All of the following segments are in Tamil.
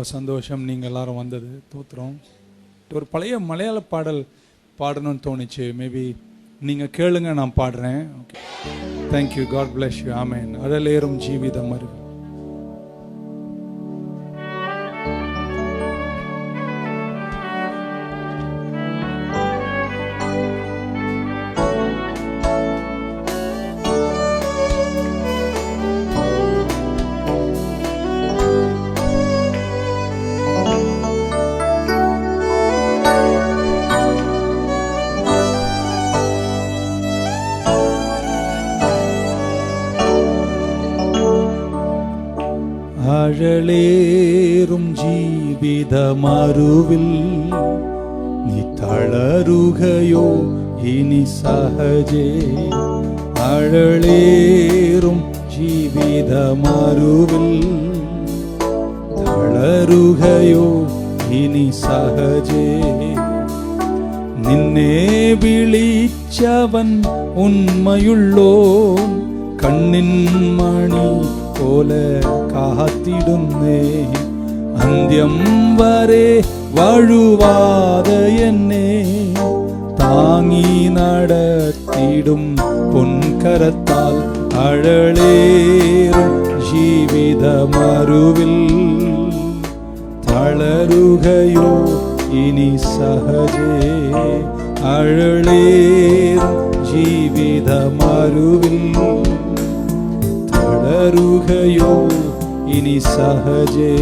ரொம்ப சந்தோஷம் நீங்கள் எல்லாரும் வந்தது. தோத்துறோம். ஒரு பழைய மலையாள பாடல் பாடணும்னு தோணுச்சு. மேபி நீங்கள் கேளுங்க, நான் பாடுறேன். Okay, thank you. God bless you. Amen. அழலேறும் ஜீவிதம் அருவி. അഴലേറും ജീവിതമരുവിൽ നീ തളരുകയോ ഇനി സഹജേ? അഴലേറും ജീവിതമരുവിൽ തളരുകയോ ഇനി സഹജേ? നിന്നെ വിളിച്ചവൻ ഉണ്മയുള്ളോൻ, കണ്ണിൻ മണി പോലെ കാത്തിടുന്നേ. അന്ത്യം വരെ വഴുവാതെ എന്നെ താങ്ങി നടത്തിടും പൊൻകരത്താൽ. അഴലേറും ജീവിതമരുവിൽ തളരുകയോ ഇനി സഹജേ? അഴലേറും ജീവിതമരുവിൽ തളരുകയോ ഇനി സഹജേ?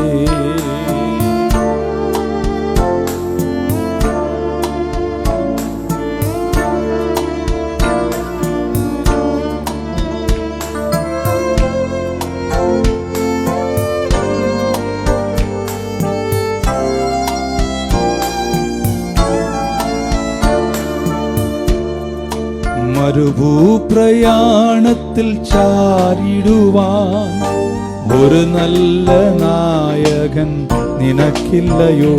മരുഭൂപ്രയാണത്തിൽ ചാരിടുവാൻ ഒരു നല്ല നായകൻ നിനക്കില്ലയോ?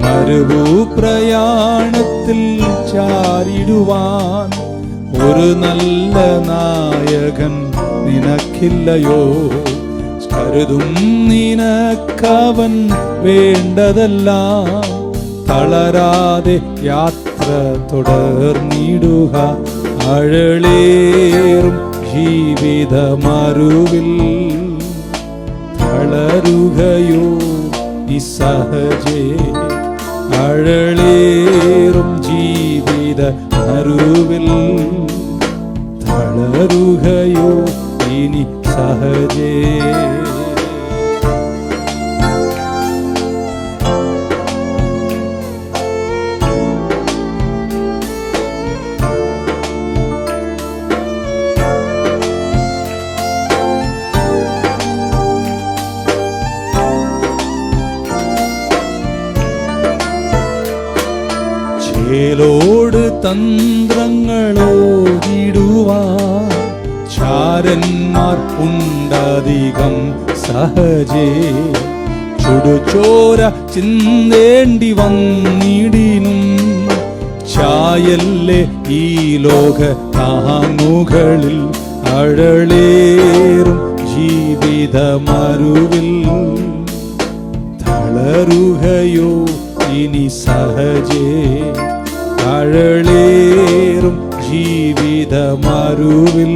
മരുഭൂപ്രയാണത്തിൽ ചാരിടുവാൻ ഒരു നല്ല നായകൻ നിനക്കില്ലയോ? കരുതും നിനക്കവൻ വേണ്ടതെല്ലാം, തളരാതെ യാത്ര തുടർന്നിടുക. അഴലേറും ജീവിതമരുവിൽ തളരുകയോ ഇനി സഹജേ? അഴലേറും ജീവിതമരുവിൽ തളരുകയോ ഇനി സഹജേ? ോട് തന്ത്രങ്ങളോടിടുവാൻ ചാരന്മാർ ഉണ്ടധികം സഹജേ. ചുടുചോര ചിന്തേണ്ടി വന്നിടിനും ചായല്ലേ ഈ ലോക താങ്ങുകളിൽ. അഴലേറും ജീവിതമരുവിൽ തളരുകയോ ഇനി സഹജേ? അഴലേറും ജീവിതമരുവിൽ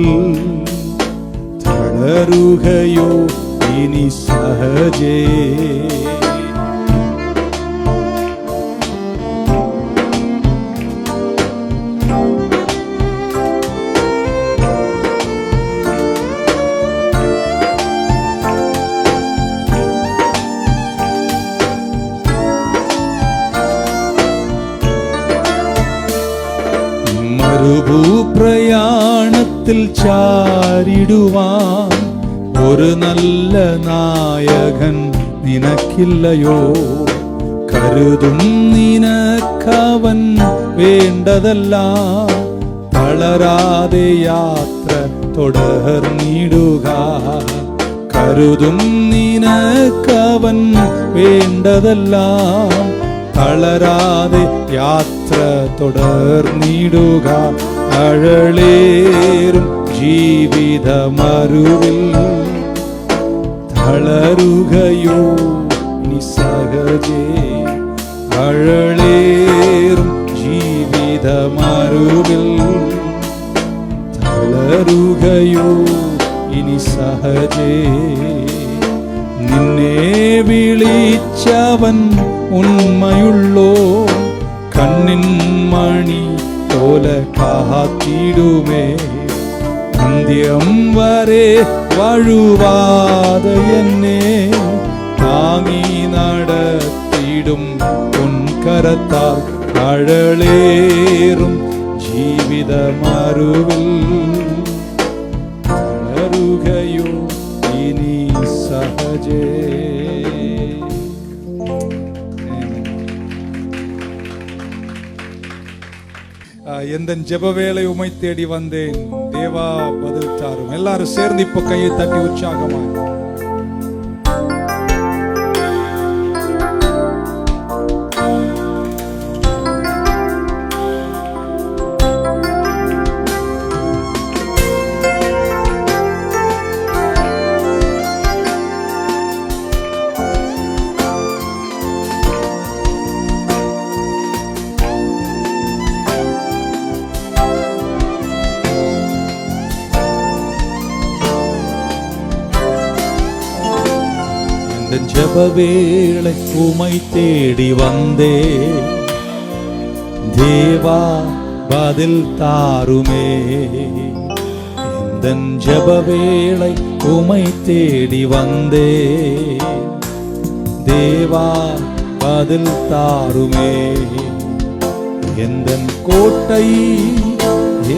തളരുകയോ ഇനി സഹജേ? മരുഭൂപ്രയാണത്തിൽ ചാരിടുവാൻ ഒരു നല്ല നായകൻ നിനക്കില്ലയോ? കരുതും നിനക്കവൻ വേണ്ടതെല്ലാം, തളരാതെ യാത്ര തുടർന്നിടുക. കരുതും നിനക്കവൻ വേണ്ടതെല്ലാം, തളരാതെ യാത്ര തുടർന്നിടുക. അഴലേറും ജീവിതമരുവിൽ തളരുകയോ ഇനി സഹജേ അഴലേറും ജീവിതമരുവിൽ തളരുകയോ ഇനി സഹജേ നിന്നെ വിളിച്ചവൻ ഉണ്മയുള്ളോ കണ്ണിൻ മണി പോലെ കാത്തിടുമേ അന്ത്യം വരെ വഴുവാതെ എന്നെ താങ്ങി നടത്തിടും പൊൻകരത്താൽ അഴലേറും ജീവിതമരുവിൽ തളരുകയോ ഇനി സഹജേ. எந்த ஜெபவேளை உமை தேடி வந்தேன் தேவா பதில் தாரும். எல்லாரும் சேர்ந்து இப்ப கையை தட்டி உற்சாகமாய் ஜெபவேளை உமை தேடி வந்தே தேவா பதில் தாருமே. இந்த ஜெபவேளை உமை தேடி வந்தே தேவா பதில் தாருமே. எந்தன் கோட்டை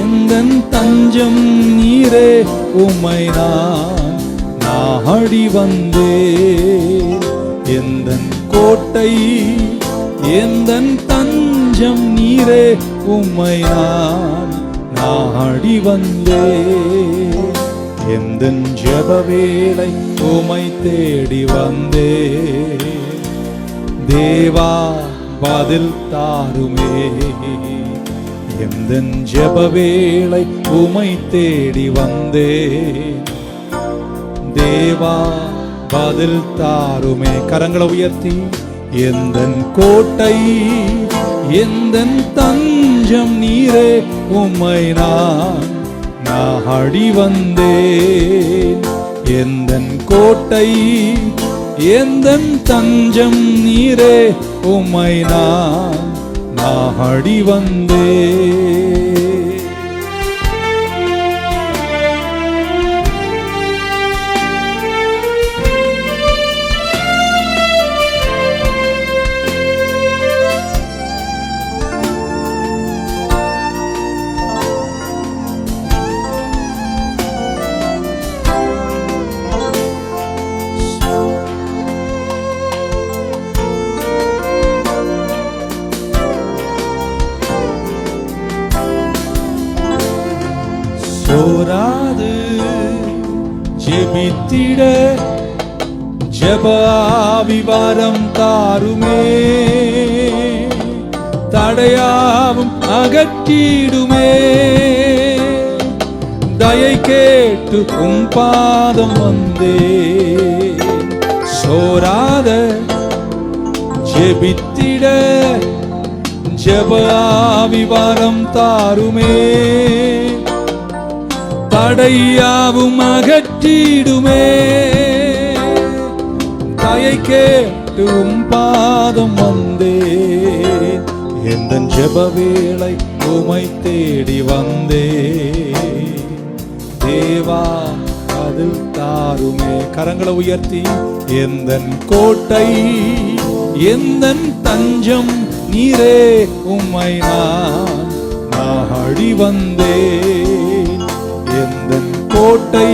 எந்தன் தஞ்சம் நீரே உம்மை நான் நாடி வந்தே. எந்தன் கோட்டை எந்தன் தஞ்சம் நீரே உம்மை நான் நாடி வந்தே. எந்தன் ஜெபவேளை உம்மை தேடி வந்தே தேவா பதில் தாருமே. எந்தன் ஜெபவேளை உம்மை தேடி வந்தே தேவா பதில் தாருமே. கரங்களை உயர்த்தி எந்தன் கோட்டை எந்தன் தஞ்சம் நீரே உம்மை நான் நாடி வந்தேன். எந்தன் கோட்டை எந்தன் தஞ்சம் நீரே உம்மை நான் நாடி வந்தேன். சோராது ஜெபித்திட ஜெபாவிவாரம் தாருமே. தடையாவும் அகற்றிடுமே. தயை கேட்டு உம் பாதம் வந்தே. சோராத ஜெபித்திட ஜெபாவிவாரம் தாருமே. தடையாவும் அகற்றிடுமே. தயை கேட்டும் பாதம் வந்தே. எந்தன் ஜெபவேளை உம்மை தேடி வந்தே தேவா பதில் தாருமே. கரங்களை உயர்த்தி எந்தன் கோட்டை எந்தன் தஞ்சம் நீரே உம்மை நான் நாடி வந்தேன். எந்தன் கோட்டை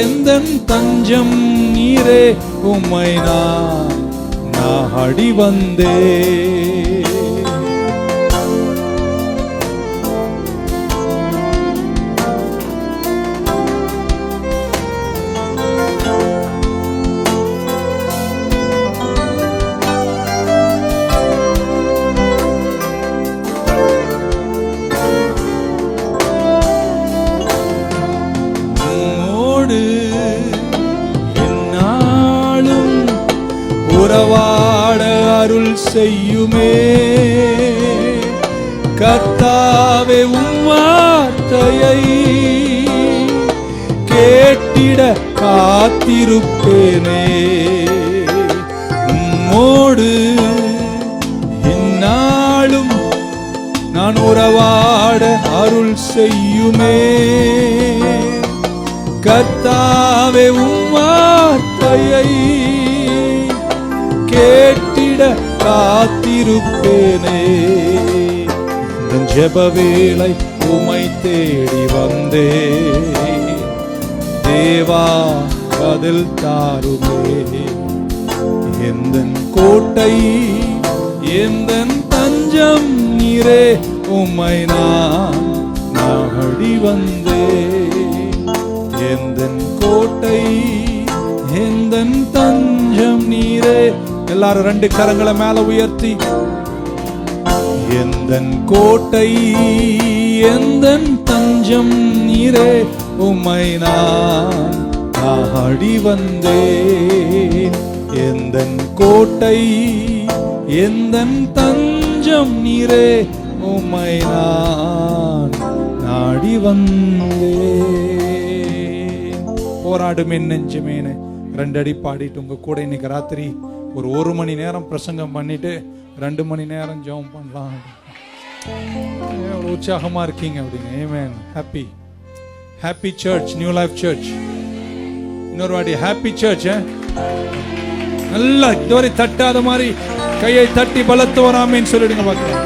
எந்தன் தஞ்சம் நீரே உம்மை நான் நாடி வந்தேன். செய்யுமே. கர்த்தாவே உம் வார்த்தையை கேட்டிட காத்திருப்பேனே. உம்மோடு இந்நாளும் நான் உறவாட அருள் செய்யுமே. கர்த்தாவே உம் வார்த்தையை கேட்டிட காத்திருப்பேனே. ஜெப வேளை உம்மை தேடி வந்தே. தேவா பதில் தாருமே. எந்தன் கோட்டை எந்தன் தஞ்சம் நீரே. உம்மை நான் நாடி வந்தே. எந்தன் கோட்டை எந்தன் தஞ்சம் நீரே. எல்லாரும் 2 கரங்களை மேல உயர்த்தி, எந்தன் கோட்டை எந்தன் தஞ்சம் நீரே. உம்மை நான் நாடி வந்தேன். எந்தன் கோட்டை எந்தன் தஞ்சம் நீரே. உம்மை நான் நாடி வந்தேன். போராடும் என் நெஞ்சமேனு 2 அடி பாடிட்டு உங்க கூட இன்னைக்கு ராத்திரி ஒரு 1 மணி நேரம் பிரசங்கம் பண்ணிட்டு 2 மணி நேரம் ஜெபம் பண்ணலாம். உற்சாகமா இருக்கீங்க அப்படிங்க. Amen. Happy happy church, new life church. இன்னொரு வாட்டி ஹாப்பி சர்ச். நல்லா இதுவரை தட்டாத மாதிரி கையை தட்டி பலத்து வராமேன்னு சொல்லிடுங்க பார்க்கலாம்.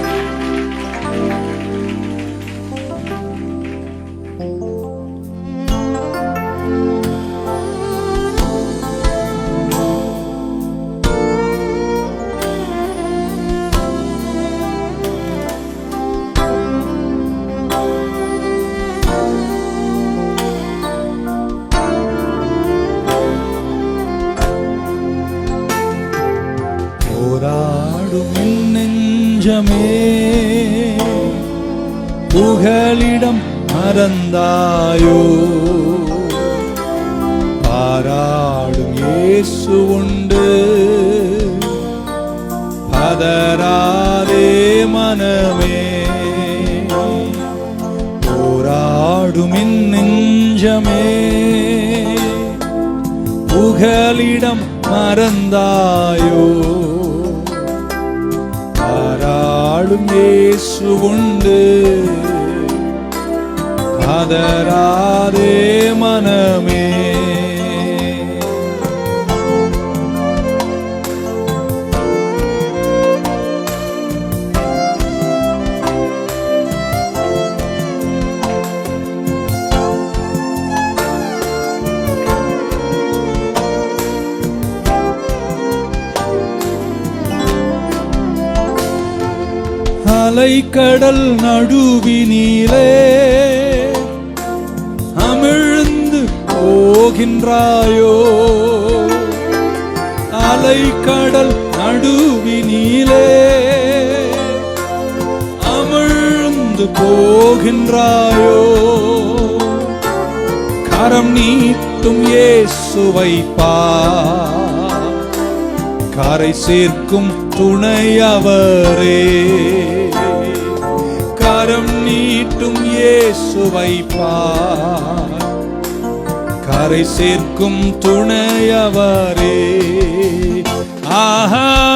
புகலிடம் மறந்தாயோ. பாராடும் இயேசு உண்டு. பதறாதே மனமே. போராடும் என் நெஞ்சமே. புகலிடம் மறந்தாயோ. பாராடும் இயேசு உண்டு. பதறாதே மனமே. அலைக்கடல் நடுவினிலே அமிழ்ந்து போகின்றாயோ. அலைக்கடல் நடுவினிலே அமிழ்ந்து போகின்றாயோ. கரம் நீட்டும் இயேசுவை பார். கரை சேர்க்கும் துணையவரே. கரம் நீட்டும் இயேசுவை பார். கரை சேர்க்கும் துணையவரே.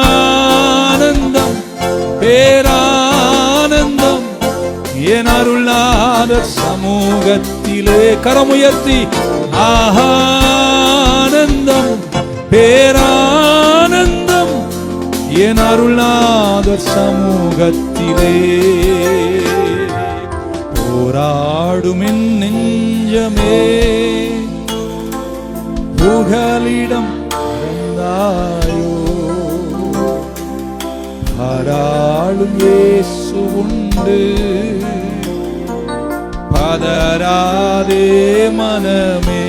ஆனந்தம் பேரானந்தம் என் அருளாதர் சமூகத்திலே. கரமுயர்த்தி ஆனந்தம் பேரானந்தம் என் அருளாதர் சமூகத்திலே. போராடும் என் நெஞ்சமே. புகலிடம் மறந்தாயோ. பாராளும் இயேசு உண்டு. பதறாதே மனமே.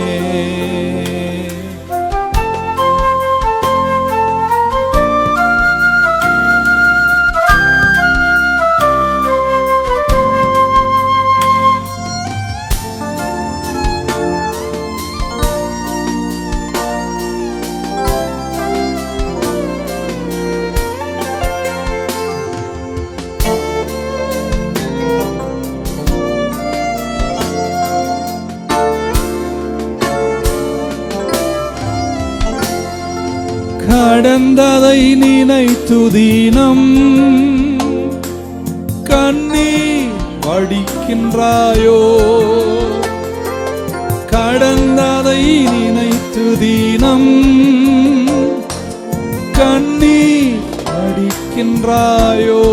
கடந்ததை நினைத்து தினம் கண்ணீர் வடிக்கின்றாயோ? கடந்ததை நினைத்து தினம் கண்ணீர் வடிக்கின்றாயோ?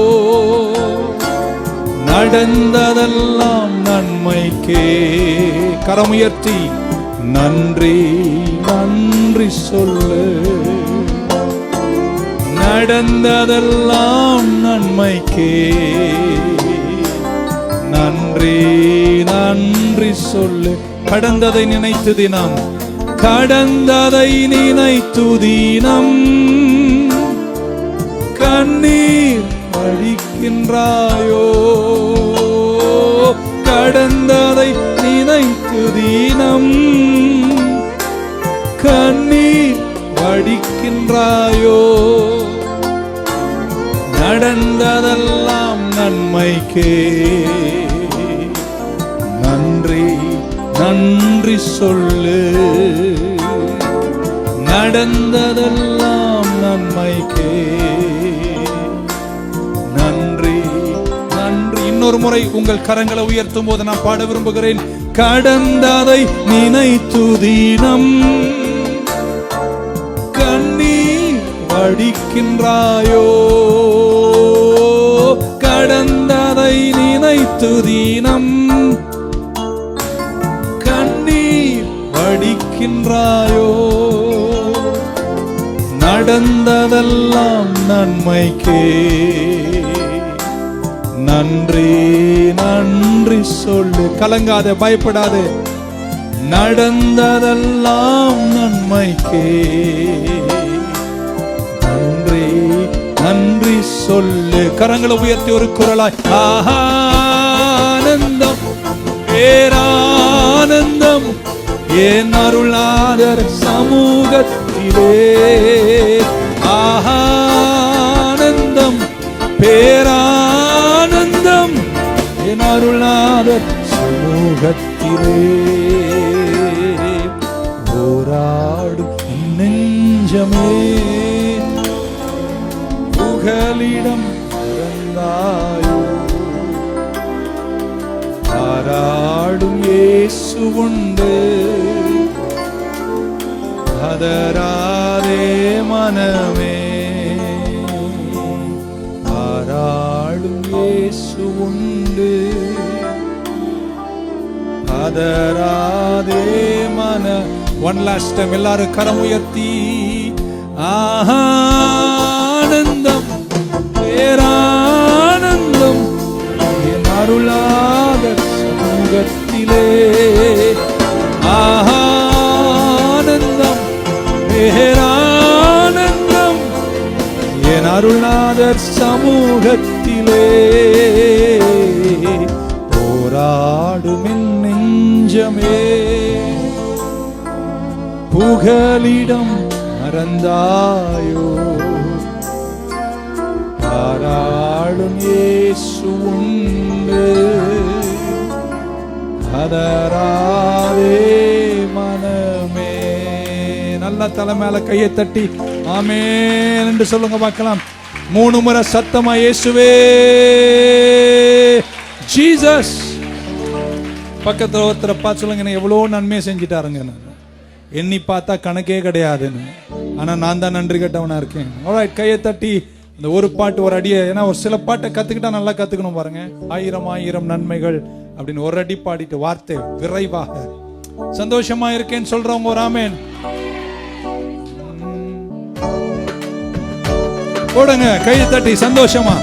நடந்ததெல்லாம் நன்மைக்கே. கரமுயர்த்தி நன்றி நன்றி சொல்லு. நடந்ததெல்லாம் நன்மைக்கே. நன்றி நன்றி சொல்லு. கடந்ததை நினைத்து தினம், கடந்ததை நினைத்து தினம் கண்ணீர் வடிக்கின்றாயோ? கடந்ததை நினைத்து தினம் கண்ணீர் வடிக்கின்றாயோ? நடந்ததெல்லாம் நன்மைக்கே. நன்றி நன்றி சொல்லு. நடந்ததெல்லாம் நன்மைக்கே. நன்றி நன்றி. இன்னொரு முறை உங்கள் கரங்களை உயர்த்தும் போது நான் பாட விரும்புகிறேன். கடந்ததை நினைத்து தினம் கண்ணீர் வடிக்கின்றாயோ? கடந்ததை நினைத்து தினம் கண்ணீர் வடிக்கின்றாயோ? நடந்ததெல்லாம் நன்மைக்கே. நன்றி நன்றி சொல்லு. கலங்காத, பயப்படாது. நடந்ததெல்லாம் நன்மைக்கே. நன்றி நன்றி சொல்லு. கரங்களை உயர்த்தி ஒரு குரலாய் ஆனந்தம் பேரானந்தம் என் அருளாளர் சமூகத்திலே. ஆனந்தம் பேரானந்தம் என் அருளாளர் சமூகத்திலே. போராடும் நெஞ்சமே புகலிடம் பிறந்தாயோ? பாராடும் இயேசு உண்டு. பதறாதே மனமே. பாராடும் இயேசு உண்டு. பதறாதே மன. ஒன் லாஸ்ட் டைம் எல்லாரும் கரம் உயர்த்தி ஆனந்தம் பேரானந்தம் என் அருளாளர் சமூகத்திலே. ஆனந்தம் பேரானந்தம் என் அருளாளர் சமூகத்திலே. போராடும் என் நெஞ்சமே புகலிடம் மறந்தாயோ? பாராடும் இயேசு உண்டு. பதறாதே மனமே. நல்ல தலை மேல கையை தட்டி ஆமென் என்று சொல்லுங்க பார்க்கலாம். 3 முறை சத்தமா இயேசுவே ஜீசஸ். பக்கத்தில் ஒருத்தரை பார்த்து சொல்லுங்க, எவ்வளோ நன்மையை செஞ்சுட்டாருங்க. எண்ணி பார்த்தா கணக்கே கிடையாதுன்னு. ஆனால் நான் தான் நன்றி கட்டவனா இருக்கேன். ஆல்ரைட், கையை தட்டி இந்த ஒரு பாட்டு ஒரு அடியை. ஏன்னா ஒரு சில பாட்டை கற்றுக்கிட்டா நல்லா கற்றுக்கணும் பாருங்க. 1000 நன்மைகள் அப்படின்னு ஒரு அடி பாடிட்டு வார்த்தை விரைவாக. சந்தோஷமா இருக்கேன்னு சொல்றவங்க ஒரு ஆமென் போடுங்க. கையை தட்டி சந்தோஷமா.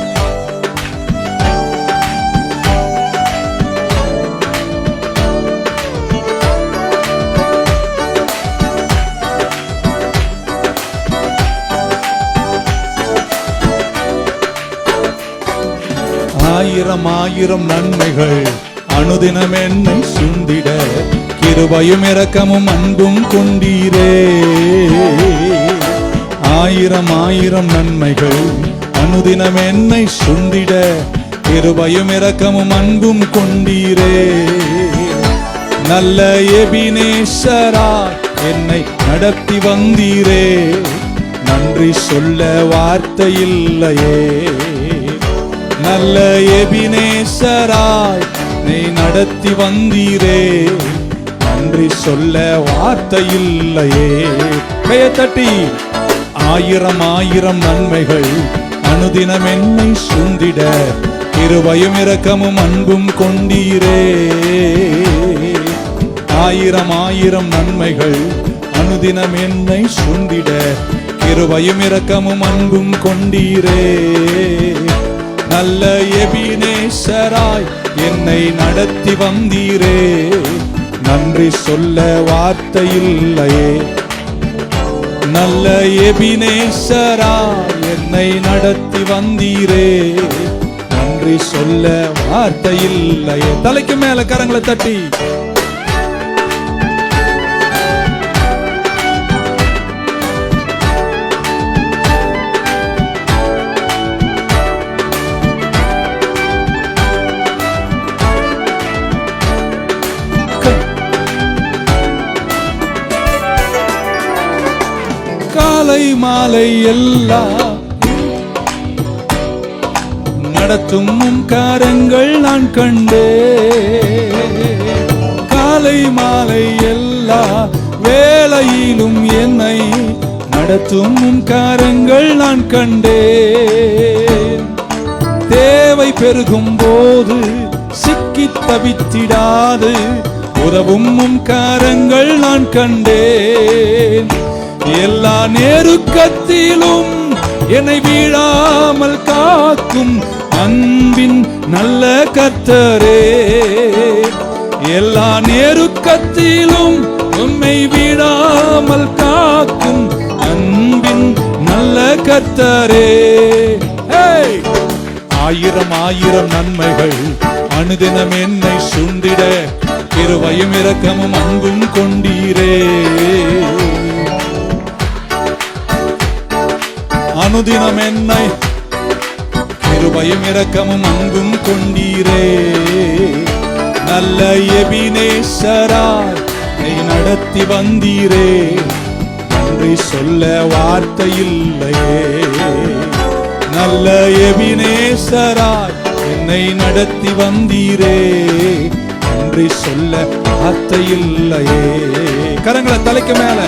ஆயிரம் நன்மைகள் அனுதினம் என்னை சுண்டிட கிருபையும் இரக்கமும் அன்பும் கொண்டீரே. 1000 நன்மைகள் அனுதினம் என்னை சுண்டிட கிருபையும் இரக்கமும் அன்பும் கொண்டீரே. நல்ல எபினேசரா என்னை நடத்தி வந்தீரே. நன்றி சொல்ல வார்த்தை இல்லையே. நல்ல எபினேசராய் நீ நடத்தி வந்தீரே, நன்றி சொல்ல வார்த்தை இல்லையே. கையை தட்டி ஆயிரம் ஆயிரம் நன்மைகள் அனுதினம் என்னை சூழ்ந்திட, கிருபையும் இரக்கமும் அன்பும் கொண்டீரே. ஆயிரம் ஆயிரம் நன்மைகள் அனுதினம் என்னை சூழ்ந்திட, கிருபையும் இரக்கமும் அன்பும் கொண்டீரே. நல்ல எபினேசராய் என்னை நடத்தி வந்தீரே, நன்றி சொல்ல வார்த்தை இல்லையே. நல்ல எபினேசராய் என்னை நடத்தி வந்தீரே, நன்றி சொல்ல வார்த்தை இல்லையே. தலைக்கு மேல கரங்களை தட்டி காலை மாலை எல்லாம் நடத்தும் காரங்கள் நான் கண்டே. காலை மாலை எல்லா வேளையிலும் என்னை நடத்தும் காரங்கள் நான் கண்டே. தேவை பெருகும் போது சிக்கி தவித்திடாது உதவும் காரங்கள் நான் கண்டேன். எல்லா நெருக்கத்திலும் என்னை வீழாமல் காக்கும் அன்பின் நல்ல கர்த்தரே. எல்லா நெருக்கத்திலும் உம்மை வீழாமல் காக்கும் அன்பின் நல்ல கர்த்தரே. ஆயிரம் ஆயிரம் நன்மைகள் அனுதினம் என்னை சூழ்ந்திட, கிருபையும் இரக்கமும் அன்பும் கொண்டீரே. அனுதினம் என்னை கிருபையும் இரக்கமும் அன்பும் கொண்டீரே. நல்ல எபினேசராய் நீ நடத்தி வந்தீரே, நன்றி சொல்ல வார்த்தை இல்லையே. நல்ல எபினேசராய் என்னை நடத்தி வந்தீரே, நன்றி சொல்ல வார்த்தை இல்லையே. கரங்களை தலைக்கு மேல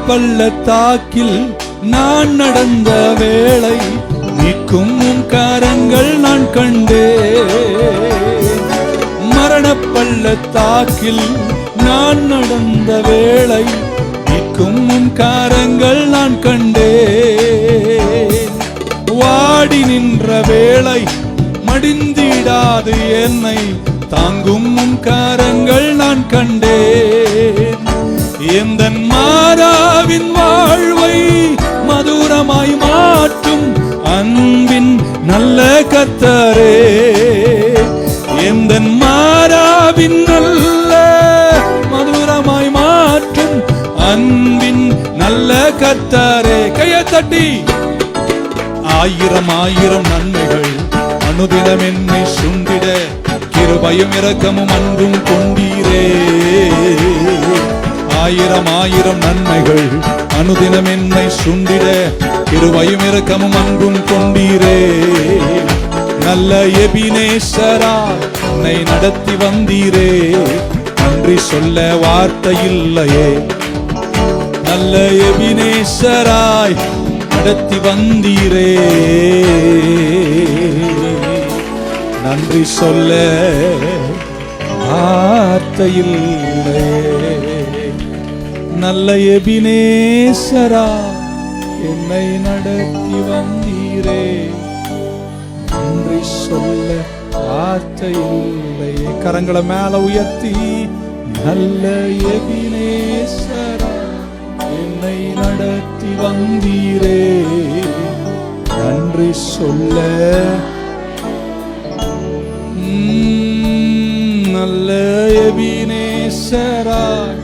பள்ளத்தாக்கில் நான் நடந்த வேளை நிற்கும் காரங்கள் நான் கண்டே. மரண பள்ளத்தாக்கில் நான் நடந்த வேளை நிற்கும் காரங்கள் நான் கண்டே. வாடி நின்ற வேளை மடிந்திடாது என்னை தாங்கும் காரங்கள் நான் கண்டேன். எந்தன் மாறாவின் வாழ்வை மதுரமாய் மாற்றும் அன்பின் நல்ல கர்த்தரே. எந்தன் மாறாவின் நல்ல மதுரமாய் மாற்றும் அன்பின் நல்ல கர்த்தரே. கையை தட்டி ஆயிரம் ஆயிரம் நன்மைகள் அனுதினம் என்னை சூழ்ந்திட, கிருபையும் இரக்கமும் அன்பும் கொண்டீரே. ஆயிரம் ஆயிரம் நன்மைகள் அனுதினம் என்னை சூழ்ந்திட, கிருபையும் இரக்கமும் அன்பும் கொண்டீரே. நல்ல எபினேசராய் என்னை நடத்தி வந்தீரே, நன்றி சொல்ல வார்த்தை இல்லையே. நல்ல எபினேசராய் நடத்தி வந்தீரே, நன்றி சொல்ல வார்த்தை இல்லையே. நல்ல எபினேசரா என்னை நடத்தி வந்தீரே, நன்றி சொல்ல வார்த்தை இல்லையே. கரங்களை மேல உயர்த்தி நல்ல எபினேசரா என்னை நடத்தி வந்தீரே, நன்றி சொல்ல நல்ல எபினேசராய்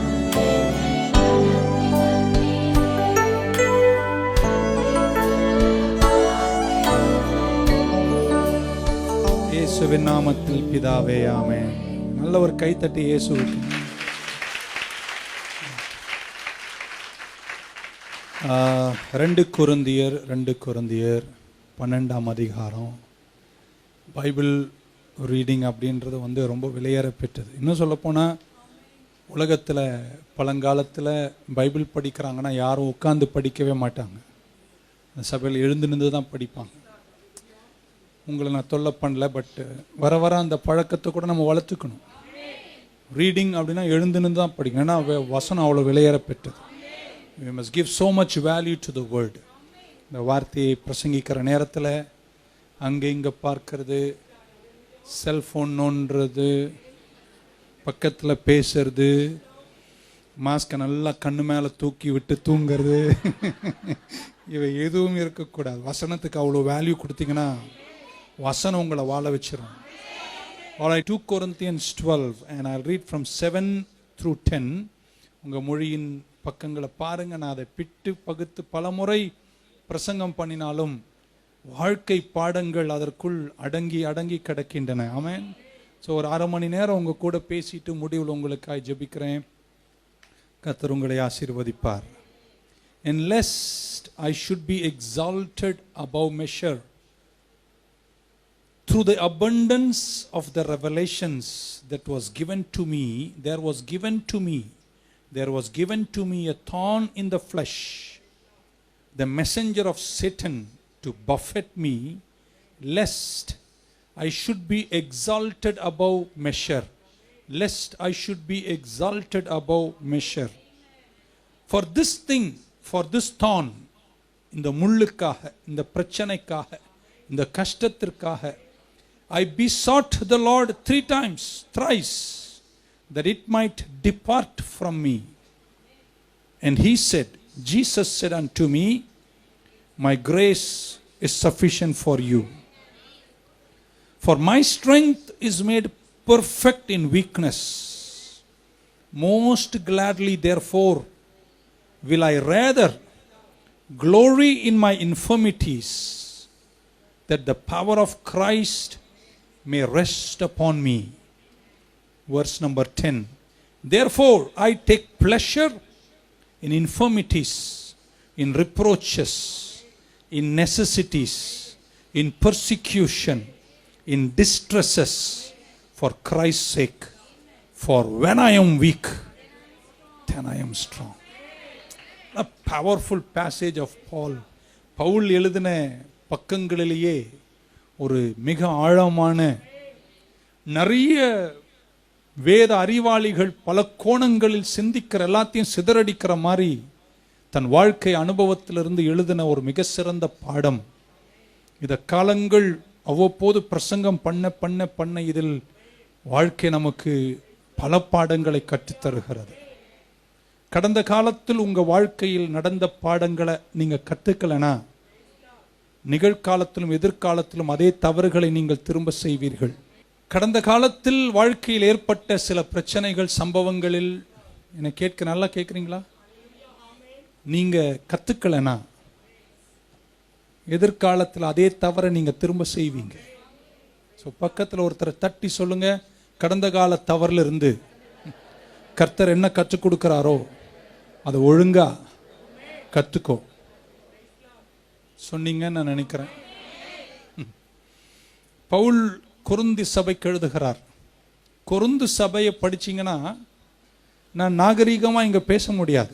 இயேசுவின் நாமத்தில் பிதாவே ஆமென். நல்ல ஒரு கைத்தட்டி இயேசுவுக்கு. 2 கொரிந்தியர் 12ஆம் அதிகாரம். பைபிள் ரீடிங் அப்படின்றது ரொம்ப விலையேற பெற்றது. இன்னும் சொல்லப்போனால் உலகத்தில் பழங்காலத்தில் பைபிள் படிக்கிறாங்கன்னா யாரும் உட்காந்து படிக்கவே மாட்டாங்க. அந்த சபையில் எழுந்து நின்று தான் படிப்பாங்க. உங்களை நான் தொல்லை பண்ணல, பட் வர வர அந்த பழக்கத்தை கூட நம்ம வளர்த்துக்கணும். ரீடிங் அப்படின்னா எழுந்து நின்று தான் படிக்கணும். ஏன்னா வசனம் அவ்வளோ விலையேற பெற்றது. We must give so much value to the word. இந்த வார்த்தையை பிரசங்கிக்கிற நேரத்தில் அங்கே இங்கே பார்க்கறது, செல்ஃபோன் நோண்டுறது, பக்கத்தில் பேசுறது, மாஸ்கை நல்லா கண்ணு மேலே தூக்கி விட்டு தூங்கிறது, இவை எதுவும் இருக்கக்கூடாது. வசனத்துக்கு அவ்வளோ வேல்யூ கொடுத்தீங்கன்னா வசனம் உங்களை வாழ வச்சிடும். All right, 2 Corinthians 12 and I'll read from 7 through 10. உங்கள் மொழியின் பக்கங்களை பாருங்க. நான் அதை பிட்டு பகுத்து பல முறை பிரசங்கம் பண்ணினாலும் வாழ்க்கை பாடங்கள் அதற்குள் அடங்கி அடங்கி கிடக்கின்றன. ஆமென். ஸோ ஒரு 1/2 மணி நேரம் உங்கள் கூட பேசிட்டு முடிவில் உங்களுக்காக ஜெபிக்கிறேன். கர்த்தர் உங்களை ஆசீர்வதிப்பார். And lest I should be exalted above measure through the abundance of the revelations that was given to me, there was given to me a thorn in the flesh, the messenger of Satan to buffet me, lest I should be exalted above measure. For this thorn, இந்த முள்ளுக்காக, இந்த பிரச்சனைக்காக, இந்த கஷ்டத்திற்காக I besought the Lord thrice, that it might depart from me. And Jesus said unto me, my grace is sufficient for you. For my strength is made perfect in weakness. Most gladly, therefore, will I rather glory in my infirmities, that the power of Christ may rest upon me. Verse number 10. Therefore I take pleasure in infirmities, in reproaches, in necessities, in persecution, in distresses, for Christ's sake. For when I am weak, then I am strong. A powerful passage of Paul. Pavul எழுதின பக்கங்களிலேயே ஒரு மிக ஆழமான, நிறைய வேத அறிவாளிகள் பல கோணங்களில் சிந்திக்கிற, எல்லாத்தையும் சிதறடிக்கிற மாதிரி தன் வாழ்க்கை அனுபவத்திலிருந்து எழுதின ஒரு மிக சிறந்த பாடம். இத காலங்கள் அவ்வப்போது பிரசங்கம் பண்ண பண்ண பண்ண இதில் வாழ்க்கை நமக்கு பல பாடங்களை கற்றுத்தருகிறது. கடந்த காலத்தில் உங்க வாழ்க்கையில் நடந்த பாடங்களை நீங்க கற்றுக்கலனா, நிகழ்காலத்திலும் எதிர்காலத்திலும் அதே தவறுகளை நீங்கள் திரும்ப செய்வீர்கள். கடந்த காலத்தில் வாழ்க்கையில் ஏற்பட்ட சில பிரச்சனைகள், சம்பவங்களில் என்னை நல்லா கேட்குறீங்களா? நீங்க கத்துக்கலனா எதிர்காலத்தில் அதே தவறை நீங்க திரும்ப செய்வீங்க. ஸோ பக்கத்தில் ஒருத்தரை தட்டி சொல்லுங்க, கடந்த கால தவறுல இருந்து கர்த்தர் என்ன கற்றுக் கொடுக்கிறாரோ அதை ஒழுங்கா கத்துக்கோ. சொன்னீங்கன்னு நான் நினைக்கிறேன். பவுல் கொரிந்து சபைக்கு எழுதுகிறார். கொரிந்து சபையை படிச்சீங்கன்னா, நான் நாகரீகமா இங்க பேச முடியாது,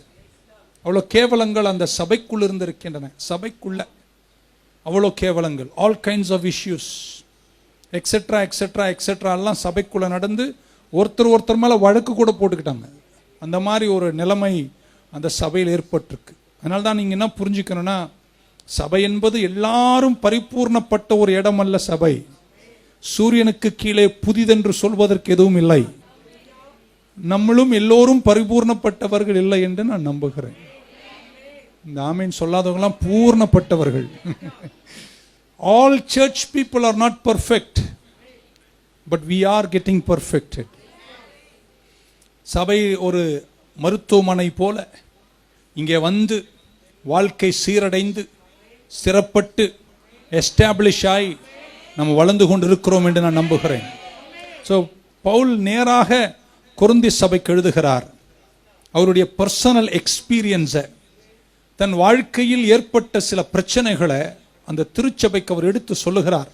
அவ்வளோ கேவலங்கள் அந்த சபைக்குள்ள இருந்திருக்கின்றன. சபைக்குள்ள அவ்வளோ கேவலங்கள், all kinds of issues, etcetera etcetera etcetera எல்லாம் சபைக்குள்ள நடந்து ஒருத்தர் மேல வழக்கு கூட போட்டுக்கிட்டாங்க. அந்த மாதிரி ஒரு நிலைமை அந்த சபையில் ஏற்பட்டிருக்கு. அதனால தான் நீங்க என்ன புரிஞ்சுக்கணும்னா, சபை என்பது எல்லாரும் பரிபூர்ணப்பட்ட ஒரு இடம் அல்ல. சபை சூரியனுக்கு கீழே புதிதென்று சொல்வதற்கு எதுவும் இல்லை. நம்மளும் எல்லோரும் பரிபூர்ணப்பட்டவர்கள் இல்லை என்று நான் நம்புகிறேன். இந்த ஆமீன் சொல்லாதவங்களாம் பூர்ணப்பட்டவர்கள். All church people are not perfect, but we are getting perfected. சபை ஒரு மருத்துவமனை போல இங்கே வந்து வாழ்க்கை சீரடைந்து ஸ்திரப்பட்டு எஸ்டாப்ளிஷ் ஆகி நம்ம வளர்ந்து கொண்டு இருக்கிறோம் என்று நான் நம்புகிறேன். ஸோ பவுல் நேராக கொரிந்தி சபைக்கு எழுதுகிறார். அவருடைய பர்சனல் எக்ஸ்பீரியன்ஸை, தன் வாழ்க்கையில் ஏற்பட்ட சில பிரச்சனைகளை அந்த திருச்சபைக்கு அவர் எடுத்து சொல்லுகிறார்.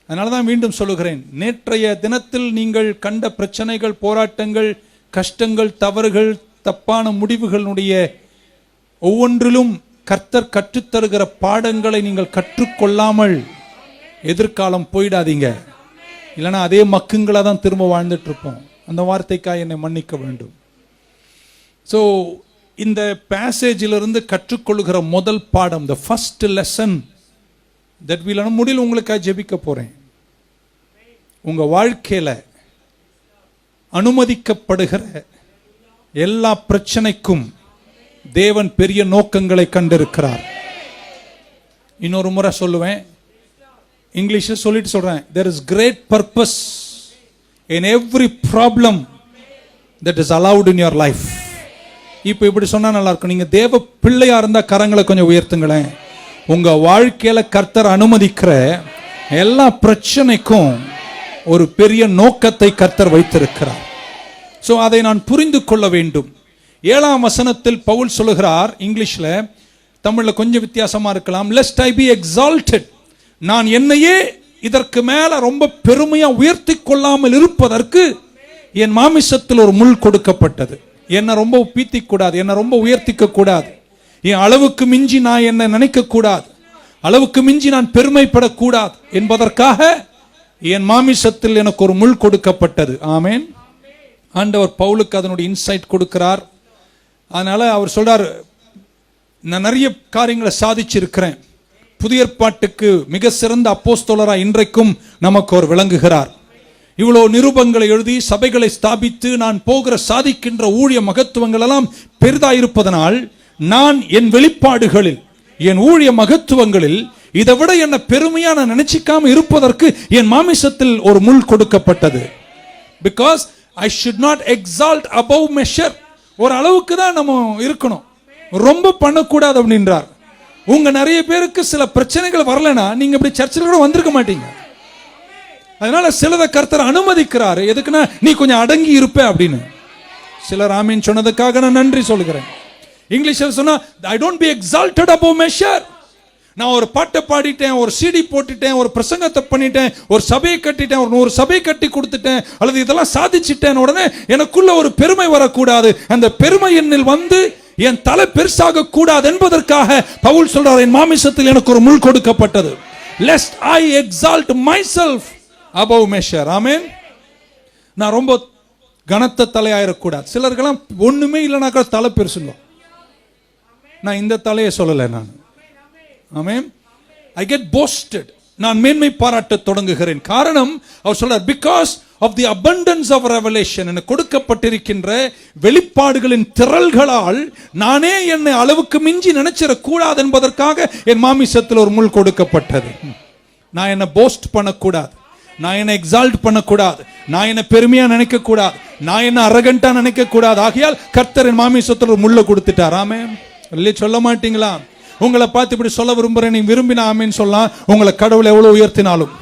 அதனால தான் மீண்டும் சொல்லுகிறேன், நேற்றைய தினத்தில் நீங்கள் கண்ட பிரச்சனைகள், போராட்டங்கள், கஷ்டங்கள், தவறுகள், தப்பான முடிவுகளுடைய ஒவ்வொன்றிலும் கர்த்தர் கற்றுத்தருகிற பாடங்களை நீங்கள் கற்றுக்கொள்ளாமல் எதிர்காலம் போயிடாதீங்க. இல்லைன்னா அதே மக்குங்களாக தான் திரும்ப வாழ்ந்துட்டு இருப்போம். அந்த வார்த்தைக்காக என்னை மன்னிக்க வேண்டும். ஸோ இந்த பேசேஜிலிருந்து கற்றுக்கொள்கிற முதல் பாடம், the first lesson that will, முடியல உங்களுக்காக ஜெபிக்க போறேன். உங்க வாழ்க்கையில அனுமதிக்கப்படுகிற எல்லா பிரச்சனைக்கும் தேவன் பெரிய நோக்கங்களை கண்டிருக்கிறார். இன்னொரு முறை சொல்லுவேன், இங்கிலீஷில் சொல்லிட்டு சொல்றேன், there is great purpose in every problem that is allowed in your life. இப்போ இப்படி சொன்னா நல்லா இருக்கும். நீங்க தேவ பிள்ளையா இருந்தா கரங்களை கொஞ்சம் உயர்த்துங்களேன். உங்க வாழ்க்கையில கர்த்தர் அனுமதிக்கிற எல்லா பிரச்சனைக்கும் ஒரு பெரிய நோக்கத்தை கர்த்தர் வைத்திருக்கிறார். ஸோ அதை நான் புரிந்து கொள்ள வேண்டும். 7ஆம் வசனத்தில் பவுல் சொல்லுகிறார், இங்கிலீஷ்ல, தமிழ்ல கொஞ்சம் வித்தியாசமா இருக்கலாம், lest I be exalted, நான் என்னையே இதற்கு மேல ரொம்ப பெருமையா உயர்த்தி கொள்ளாமல் இருப்பதற்கு என் மாமிசத்தில் ஒரு முள் கொடுக்கப்பட்டது. என்னை ரொம்ப பீத்தி கூடாது, என்னை ரொம்ப உயர்த்திக்க கூடாது, என் அளவுக்கு மிஞ்சி நான் என்ன நினைக்க கூடாது, அளவுக்கு மிஞ்சி நான் பெருமைப்படக்கூடாது என்பதற்காக என் மாமிசத்தில் எனக்கு ஒரு முள் கொடுக்கப்பட்டது. ஆமேன். ஆண்டவர் பவுலுக்கு அதனுடைய இன்சைட் கொடுக்கிறார். அதனால அவர் சொல்றார், நான் நிறைய காரியங்களை சாதிச்சிருக்கிறேன். புதிய ஏற்பாட்டுக்கு மிக சிறந்த அப்போஸ்தலராய் இன்றைக்கும் நமக்கு ஒரு விளங்குகிறார். இவ்வளவு நிருபங்களை எழுதி சபைகளை ஸ்தாபித்து நான் போகிற சாதிக்கின்ற ஊழிய மகத்துவங்கள் எல்லாம் பெரிதாயிருப்பதனால் நான் என் வெளிப்பாடுகளில், என் ஊழிய மகத்துவங்களில் இதை விட என்ன பெருமையா நான் நினைச்சிக்காம இருப்பதற்கு என் மாமிசத்தில் ஒரு முள் கொடுக்கப்பட்டது. Because I should not exalt above measure. ஒரு அளவுக்கு தான் நம்ம இருக்கணும், ரொம்ப பண்ணக்கூடாது அப்படின்றார். உங்க நிறைய பேருக்கு சில பிரச்சனைகள் வரலனா நீங்க இப்படி சர்ச்சில் கூட வந்திருக்க மாட்டீங்க. அதனால சிலதை கர்த்தர் அனுமதிக்கிறாரு. எதுக்குன்னா நீ கொஞ்சம் அடங்கி இருப்ப அப்படின்னு. சிலர் ஆமீன் சொன்னதுக்காக நான் நன்றி சொல்கிறேன். இங்கிலீஷில் சொன்னா I don't be exalted above measure. நான் ஒரு பாட்டை பாடிட்டேன், ஒரு சிடி போட்டுட்டேன், ஒரு பிரசங்கத்தை பண்ணிட்டேன், ஒரு சபையை கட்டிட்டேன், ஒரு சபையை கட்டி கொடுத்துட்டேன், அல்லது இதெல்லாம் சாதிச்சிட்டேன், உடனே எனக்குள்ள ஒரு பெருமை வரக்கூடாது. அந்த பெருமை என்னில் வந்து என் தலை பெருசாக கூடாது என்பதற்காக பவுல் சொல்றார், என் மாமிசத்தில் எனக்கு ஒரு முள் கொடுக்கப்பட்டது. lest I exalt myself above measure. ஆமென். நான் ரொம்ப கனத்த தலையாயிரக்கூடாது. சிலருக்கெல்லாம் ஒண்ணுமே இல்லைனாக்கா தலை பெருசுங்க. நான் இந்த தலையை சொல்லலை நான். ஆமென். I get boasted. நான் மேன்மை பாராட்ட தொடங்குகிறேன். காரணம் அவர் சொல்றார், because of the abundance of revelation, எனக்கு கொடுக்கப்பட்டிருக்கின்ற வெளிப்பாடுகளின் திரள்களால் நானே என்னை அளவுக்கு மிஞ்சி நினைச்சிட கூடாது என்பதற்காக என் மாமிசத்தில் ஒரு முள் கொடுக்கப்பட்டது. நான் என்ன போஸ்ட் பண்ணக்கூடாது, நான் என்ன எக்ஸால்ட் பண்ணக்கூடாது, நான் என்ன பெருமையா நினைக்க கூடாது, நான் என்ன அரகண்டா நினைக்க கூடாது. ஆகையால் கர்த்தர் என் மாமிசத்தில் ஒரு முள்ளை கொடுத்துட்டார். ஆமென். இல்லையே சொல்ல மாட்டீங்களா? உங்களை பார்த்து இப்படி சொல்ல விரும்புறேன், நீ விரும்பினா ஆமேன்னு சொல்லலாம். உங்களை கடவுளை எவ்வளவு உயர்த்தினாலும்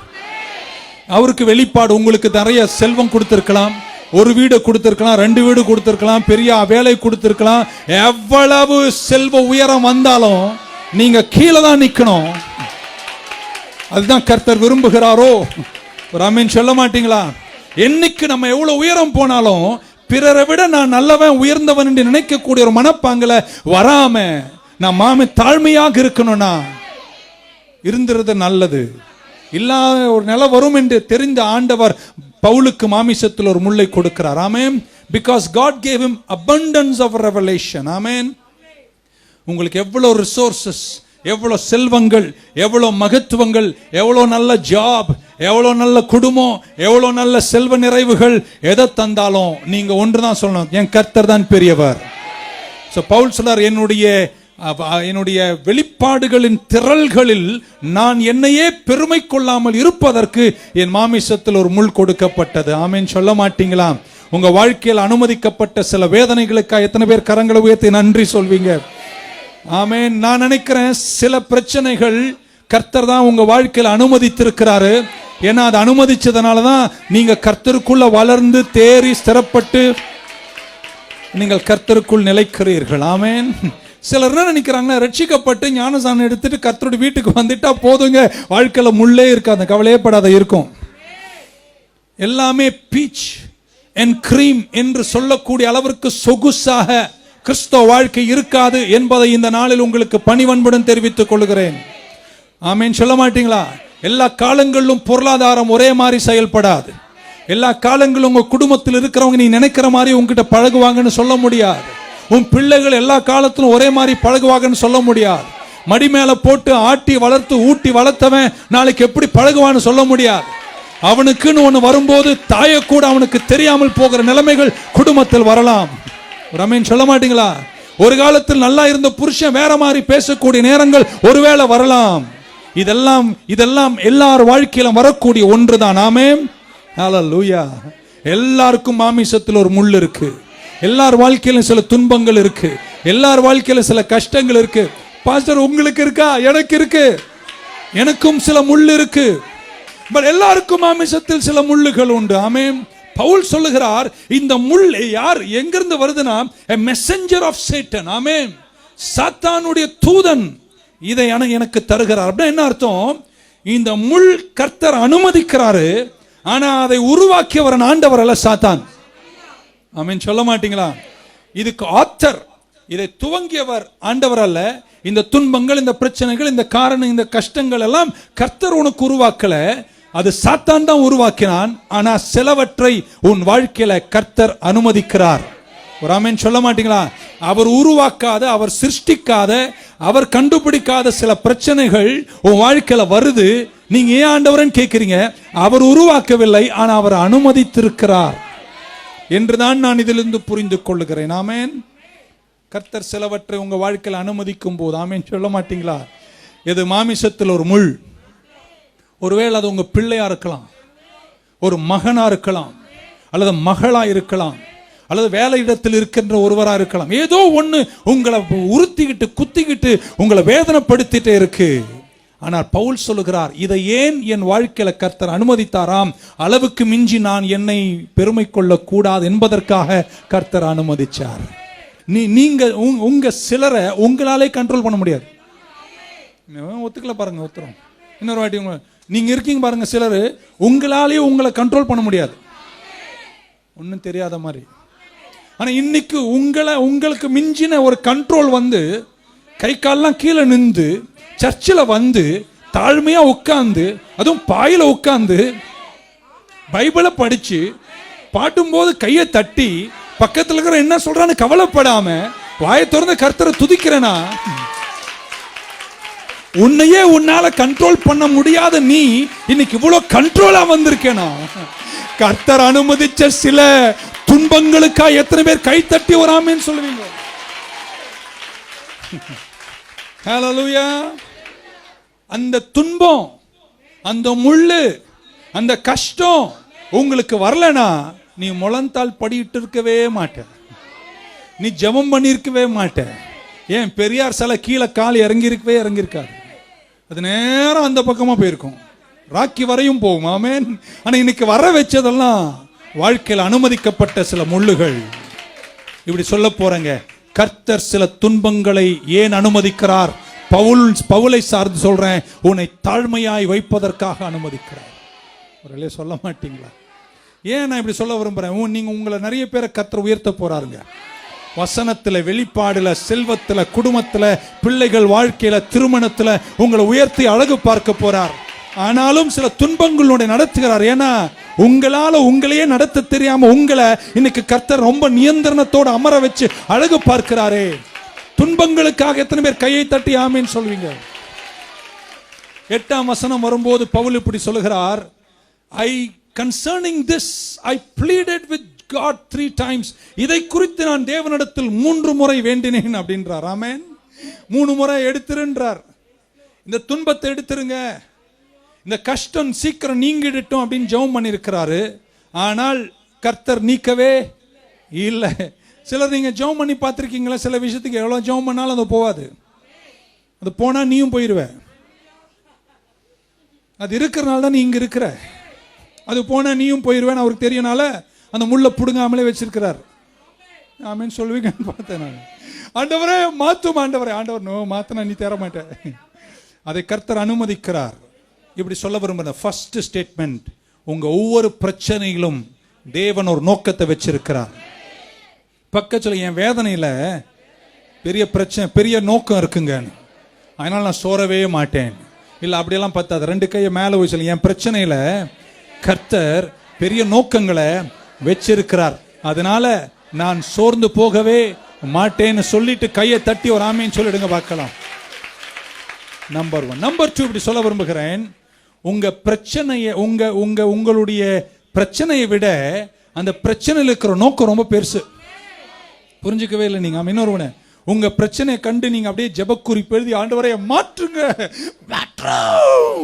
அவருக்கு வெளிப்பாடு. உங்களுக்கு நிறைய செல்வம் கொடுத்திருக்கலாம், ஒரு வீடு கொடுத்திருக்கலாம், 2 வீடு கொடுத்திருக்கலாம், பெரிய வேலை கொடுத்திருக்கலாம். எவ்வளவு செல்வ உயரம் வந்தாலும் நீங்க கீழே தான் நிக்கணும். அதுதான் கர்த்தர் விரும்புகிறாரோ? ஒரு ஆமேன் சொல்ல மாட்டீங்களா? என்னைக்கு நம்ம எவ்வளவு உயரம் போனாலும் பிறரை விட நான் நல்லவன், உயர்ந்தவன் என்று நினைக்கக்கூடிய ஒரு மனப்பாங்கல வராம நான் தாழ்மையாக இருக்கணும்னா இருந்துறது நல்லது. இல்லாத ஒரு நிலை வரும் என்று தெரிந்த ஆண்டவர் பவுலுக்கு மாமிசத்தில் ஒரு முள்ளை கொடுக்கிறார். ஆமென். because God gave him abundance of revelation. ஆமென். உங்களுக்கு எவ்வளவு ரிசோர்சஸ், எவ்வளவு செல்வங்கள், எவ்வளவு மகத்துவங்கள், எவ்வளவு நல்ல ஜாப், எவ்வளவு நல்ல குடும்பம், எவ்வளவு நல்ல செல்வ நிறைவுகள் எதை தந்தாலும் நீங்க ஒன்றுதான் சொல்லணும், என் கர்த்தர் தான் பெரியவர். சோ பவுல் சொல்றார், என்னுடைய வெளிப்பாடுகளின் திரள்களில் நான் என்னையே பெருமை கொள்ளாமல் இருப்பதற்கு என் மாமிசத்தில் ஒரு முள் கொடுக்கப்பட்டது. ஆமென் சொல்ல மாட்டீங்களா? உங்க வாழ்க்கையில் அனுமதிக்கப்பட்ட சில வேதனைகளுக்காக எத்தனை பேர் கரங்களை உயர்த்தி நன்றி சொல்வீங்க? ஆமென். நான் நினைக்கிறேன் சில பிரச்சனைகள் கர்த்தர் தான் உங்க வாழ்க்கையில் அனுமதித்திருக்கிறாரு. ஏன்னா அது அனுமதிச்சதுனால தான் நீங்க கர்த்தருக்குள்ள வளர்ந்து தேறி ஸ்திரப்பட்டு நீங்கள் கர்த்தருக்குள் நிலைக்கிறீர்கள். ஆமென். சிலர் என்ன நினைக்கிறாங்கன்னா, ரட்சிக்கப்பட்டு ஞானஸ்நானம் எடுத்துட்டு கர்த்தருடைய வீட்டுக்கு வந்துட்டா போதுங்க, வாழ்க்கையில முள்ளே இருக்காது, கவலையே படாத இருக்கும். எல்லாமே பீச் அண்ட் கிரீம் என்று சொல்லக்கூடிய அளவிற்கு சொகுசாக கிறிஸ்தவ வாழ்க்கை இருக்காது என்பதை இந்த நாளில் உங்களுக்கு பணிவன்புடன் தெரிவித்துக் கொள்கிறேன். ஆமென். சொல்ல மாட்டீங்களா? எல்லா காலங்களிலும் பொருளாதாரம் ஒரே மாதிரி செயல்படாது. எல்லா காலங்களும் உங்க குடும்பத்தில் இருக்கிறவங்க நீ நினைக்கிற மாதிரி உங்ககிட்ட பழகுவாங்கன்னு சொல்ல முடியாது. உன் பிள்ளைகள் எல்லா காலத்திலும் ஒரே மாதிரி பழகுவாங்கன்னு சொல்ல முடியாது. மடி மேல போட்டு ஆட்டி வளர்த்து ஊட்டி வளர்த்தவன் நாளைக்கு எப்படி பழகுவான்னு சொல்ல முடியாது. அவனுக்குன்னு ஒண்ணு வரும்போது தாயை கூட அவனுக்கு தெரியாமல் போகிற நிலைமைகள் குடும்பத்தில் வரலாம். ரமேன் சொல்ல மாட்டீங்களா? ஒரு காலத்தில் நல்லா இருந்த புருஷன் வேற மாதிரி பேசக்கூடிய நேரங்கள் ஒருவேளை வரலாம். இதெல்லாம் எல்லார் வாழ்க்கையிலும் வரக்கூடிய ஒன்றுதான். ஆமென். ஹல்லேலூயா. எல்லாருக்கும் மாமிசத்தில் ஒரு முள் இருக்கு. எல்லார் வாழ்க்கையிலும் சில துன்பங்கள் இருக்கு. எல்லார் வாழ்க்கையில சில கஷ்டங்கள் இருக்கு. பாஸ்டர் உங்களுக்கு இருக்கா? எனக்கு இருக்கு. எனக்கும் சில முள் இருக்கு. பட் எல்லாருக்கும் மாமிசத்தில் சில முள்ளுகள் உண்டு. ஆமென். பவுல் சொல்லுகிறார், இந்த முள் யார் எங்கிருந்து வருதுன்னா, a messenger of Satan. ஆமென். சாத்தானுடைய தூதன் இதை எனக்கு தருகிறார். அப்படின்னா என்ன அர்த்தம்? இந்த முள் கர்த்தர் அனுமதிக்கிறாரு, ஆனா அதை உருவாக்கியவர் ஆண்டவர் அல்ல, சாத்தான். ஆமென். சொல்ல மாட்டீங்களா? இதுக்கு ஆத்தர், இதை துவங்கியவர் ஆண்டவர் அல்ல. இந்த துன்பங்கள், இந்த பிரச்சனைகள், இந்த காரணம், இந்த கஷ்டங்கள் எல்லாம் கர்த்தர் உனக்கு உருவாக்கல, அது சாத்தான் தான் உருவாக்கினான். ஆனா சிலவற்றை உன் வாழ்க்கையில கர்த்தர் அனுமதிக்கிறார். ஒரு ஆமென் சொல்ல மாட்டீங்களா? அவர் உருவாக்காத, அவர் சிருஷ்டிக்காத, அவர் கண்டுபிடிக்காத சில பிரச்சனைகள் உன் வாழ்க்கையில வருது. நீங்க ஏன் ஆண்டவரன்னு கேட்கிறீங்க. அவர் உருவாக்கவில்லை, ஆனா அவர் அனுமதித்திருக்கிறார் என்றுதான் நான் இதிலிருந்து புரிந்து கொள்ளுகிறேன். ஆமென். கர்த்தர் சிலவற்றை உங்க வாழ்க்கையில் அனுமதிக்கும் போது, ஆமென் சொல்ல மாட்டீங்களா? இது மாமிசத்தில் ஒரு முள். ஒருவேளை அது உங்க பிள்ளையா இருக்கலாம், ஒரு மகனா இருக்கலாம், அல்லது மகளா இருக்கலாம், அல்லது வேலை இடத்தில் இருக்கின்ற ஒருவரா இருக்கலாம். ஏதோ ஒண்ணு உங்களை உறுத்திக்கிட்டு குத்திக்கிட்டு உங்களை வேதனைப்படுத்திட்டே இருக்கு. ஆனால் பவுல் சொல்லுகிறார், இதை ஏன் என் வாழ்க்கையில கர்த்தர் அனுமதித்தாராம்? அளவுக்கு மிஞ்சி நான் என்னை பெருமை கொள்ள கூடாது என்பதற்காக கர்த்தர் அனுமதிச்சார். நீங்க உங்க சிலரை உங்களாலே கண்ட்ரோல் பண்ண முடியாது. ஒத்துக்கல பாருங்க. ஒத்துறோம். இன்னொரு வாட்டி நீங்க இருக்கீங்க பாருங்க, சிலர் உங்களாலே உங்களை கண்ட்ரோல் பண்ண முடியாது, ஒன்னும் தெரியாத மாதிரி. ஆனா இன்னைக்கு உங்களுக்கு மிஞ்சின ஒரு கண்ட்ரோல் வந்து கை கால்லாம் கீழே நின்று சர்ச்சில் வந்து தாழ்மையா உட்கார்ந்து, அதுவும் பாயில உட்கார்ந்து பைபிளை படிச்சு பாட்டும்போது கையை தட்டி பக்கத்தில் இருக்கிற என்ன சொல்றான்னு கவலைப்படாம வாயை திறந்து கர்த்தரை துதிக்கிறேனா, உன்னையே உன்னால கண்ட்ரோல் பண்ண முடியாத நீ இன்னைக்கு இவ்வளவு கண்ட்ரோலா வந்திருக்கேனா? கர்த்தர் அனுமதிச்ச சில துன்பங்களுக்கா எத்தனை பேர் கை தட்டி வராமன்னு சொல்லுவீங்க? ஹல்லேலூயா. அந்த துன்பம், அந்த முள்ளு, அந்த கஷ்டம் உங்களுக்கு வரலனா நீ முழந்தால் படிட்டு இருக்கவே மாட்ட, நீ ஜெபம் பண்ணியிருக்கவே மாட்ட. ஏன் பெரியார் சில கீழே கால் இறங்கியிருக்காது, அது நேரம் அந்த பக்கமா போயிருக்கும், ராக்கி வரையும் போகும். ஆமென். ஆனா இன்னைக்கு வர வச்சதெல்லாம் வாழ்க்கையில் அனுமதிக்கப்பட்ட சில முள்ளுகள். இப்படி சொல்ல போறேங்க, கர்த்தர் சில துன்பங்களை ஏன் அனுமதிக்கிறார்? பவுலை சார்ந்து சொல்றேன், உன்னை தாழ்மையாய் வைப்பதற்காக அனுமதிக்கிறார். ஒரு சொல்ல மாட்டீங்களா? ஏன் நான் இப்படி சொல்ல விரும்புறேன்? நீங்க உங்களை நிறைய பேரை கர்த்தர் உயர்த்த போறாருங்க. வசனத்துல, வெளிப்பாடுல, செல்வத்துல, குடும்பத்துல, பிள்ளைகள் வாழ்க்கையில, திருமணத்துல உங்களை உயர்த்தி அழகு பார்க்க போறார். ஆனாலும் சில துன்பங்களுடைய நடத்துகிறார். ஏன்னா உங்களால உங்களையே நடத்த தெரியாம உங்களை இன்னைக்கு கர்த்தர் ரொம்ப நியந்திரணத்தோடு அமர வச்சு அழகு பார்க்கிறாரே. துன்பங்களுக்காக எத்தனை பேர் கையை தட்டி ஆமேன்னு சொல்வீங்க? 8ஆம் வசனம் வரும்போது பவுல் இப்படி சொல்லுகிறார், concerning this I pleaded with God 3 times. இதை குறித்து நான் தேவனிடத்தில் 3 முறை வேண்டினேன் அப்படின்றார். ஆமென். 3 முறை எடுத்துருன்றார். இந்த துன்பத்தை எடுத்துருங்க, இந்த கஷ்டம் சீக்கிரம் நீங்கிடட்டும் அப்படின்னு ஜெபம் பண்ணியிருக்கிறாரு. ஆனால் கர்த்தர் நீக்கவே இல்லை. சிலர் நீங்க ஜெபம் பண்ணி பார்த்துருக்கீங்களா? சில விஷயத்துக்கு எவ்வளவு ஜெபம் பண்ணாலும் அது போகாது. அது போனா நீயும் போயிருவ. அது இருக்கிறனால தான் நீ இங்க இருக்கிற. அது போனா நீயும் போயிருவேன்னு அவருக்கு தெரியனால அந்த முள்ள புடுங்காமலே வச்சிருக்கிறார். ஆமென் சொல்லுவீங்கன்னு பார்த்தேன் நான். ஆண்டவரே மாத்தும் ஆண்டவரே. ஆண்டவர் நோ மாத்தினா நீ தர மாட்டேன். அதை கர்த்தர் அனுமதிக்கிறார். இப்படி சொல்ல விரும்புகிறேன். ஃபர்ஸ்ட் ஸ்டேட்மெண்ட், உங்க ஒவ்வொரு பிரச்சனையிலும் தேவன் ஒரு நோக்கத்தை வச்சிருக்கிறார். பக்கத்துல என் வேதனையில பெரிய பிரச்சனை, பெரிய நோக்கம் இருக்குங்க, அதனால நான் சோரவே மாட்டேன். இல்லை அப்படியெல்லாம் பத்தாது. 2 கையை மேலே போய் சொல்லி, என் பிரச்சனையில கர்த்தர் பெரிய நோக்கங்களை வச்சிருக்கிறார், அதனால நான் சோர்ந்து போகவே மாட்டேன்னு சொல்லிட்டு கையை தட்டி ஒரு ஆமேன்னு சொல்லிடுங்க பார்க்கலாம். நம்பர் 1. நம்பர் 2, இப்படி சொல்ல விரும்புகிறேன். உங்க பிரச்சனையை உங்களுடைய பிரச்சனையை விட அந்த பிரச்சனையில் இருக்கிற நோக்கம் ரொம்ப பெருசு. புரிஞ்சுக்கவே இல்லை நீங்க. இன்னொருவன உங்க பிரச்சனையை கண்டு நீங்க அப்படியே ஜெபக்குறிப்பு எழுதி ஆண்டவரை மாற்றுங்க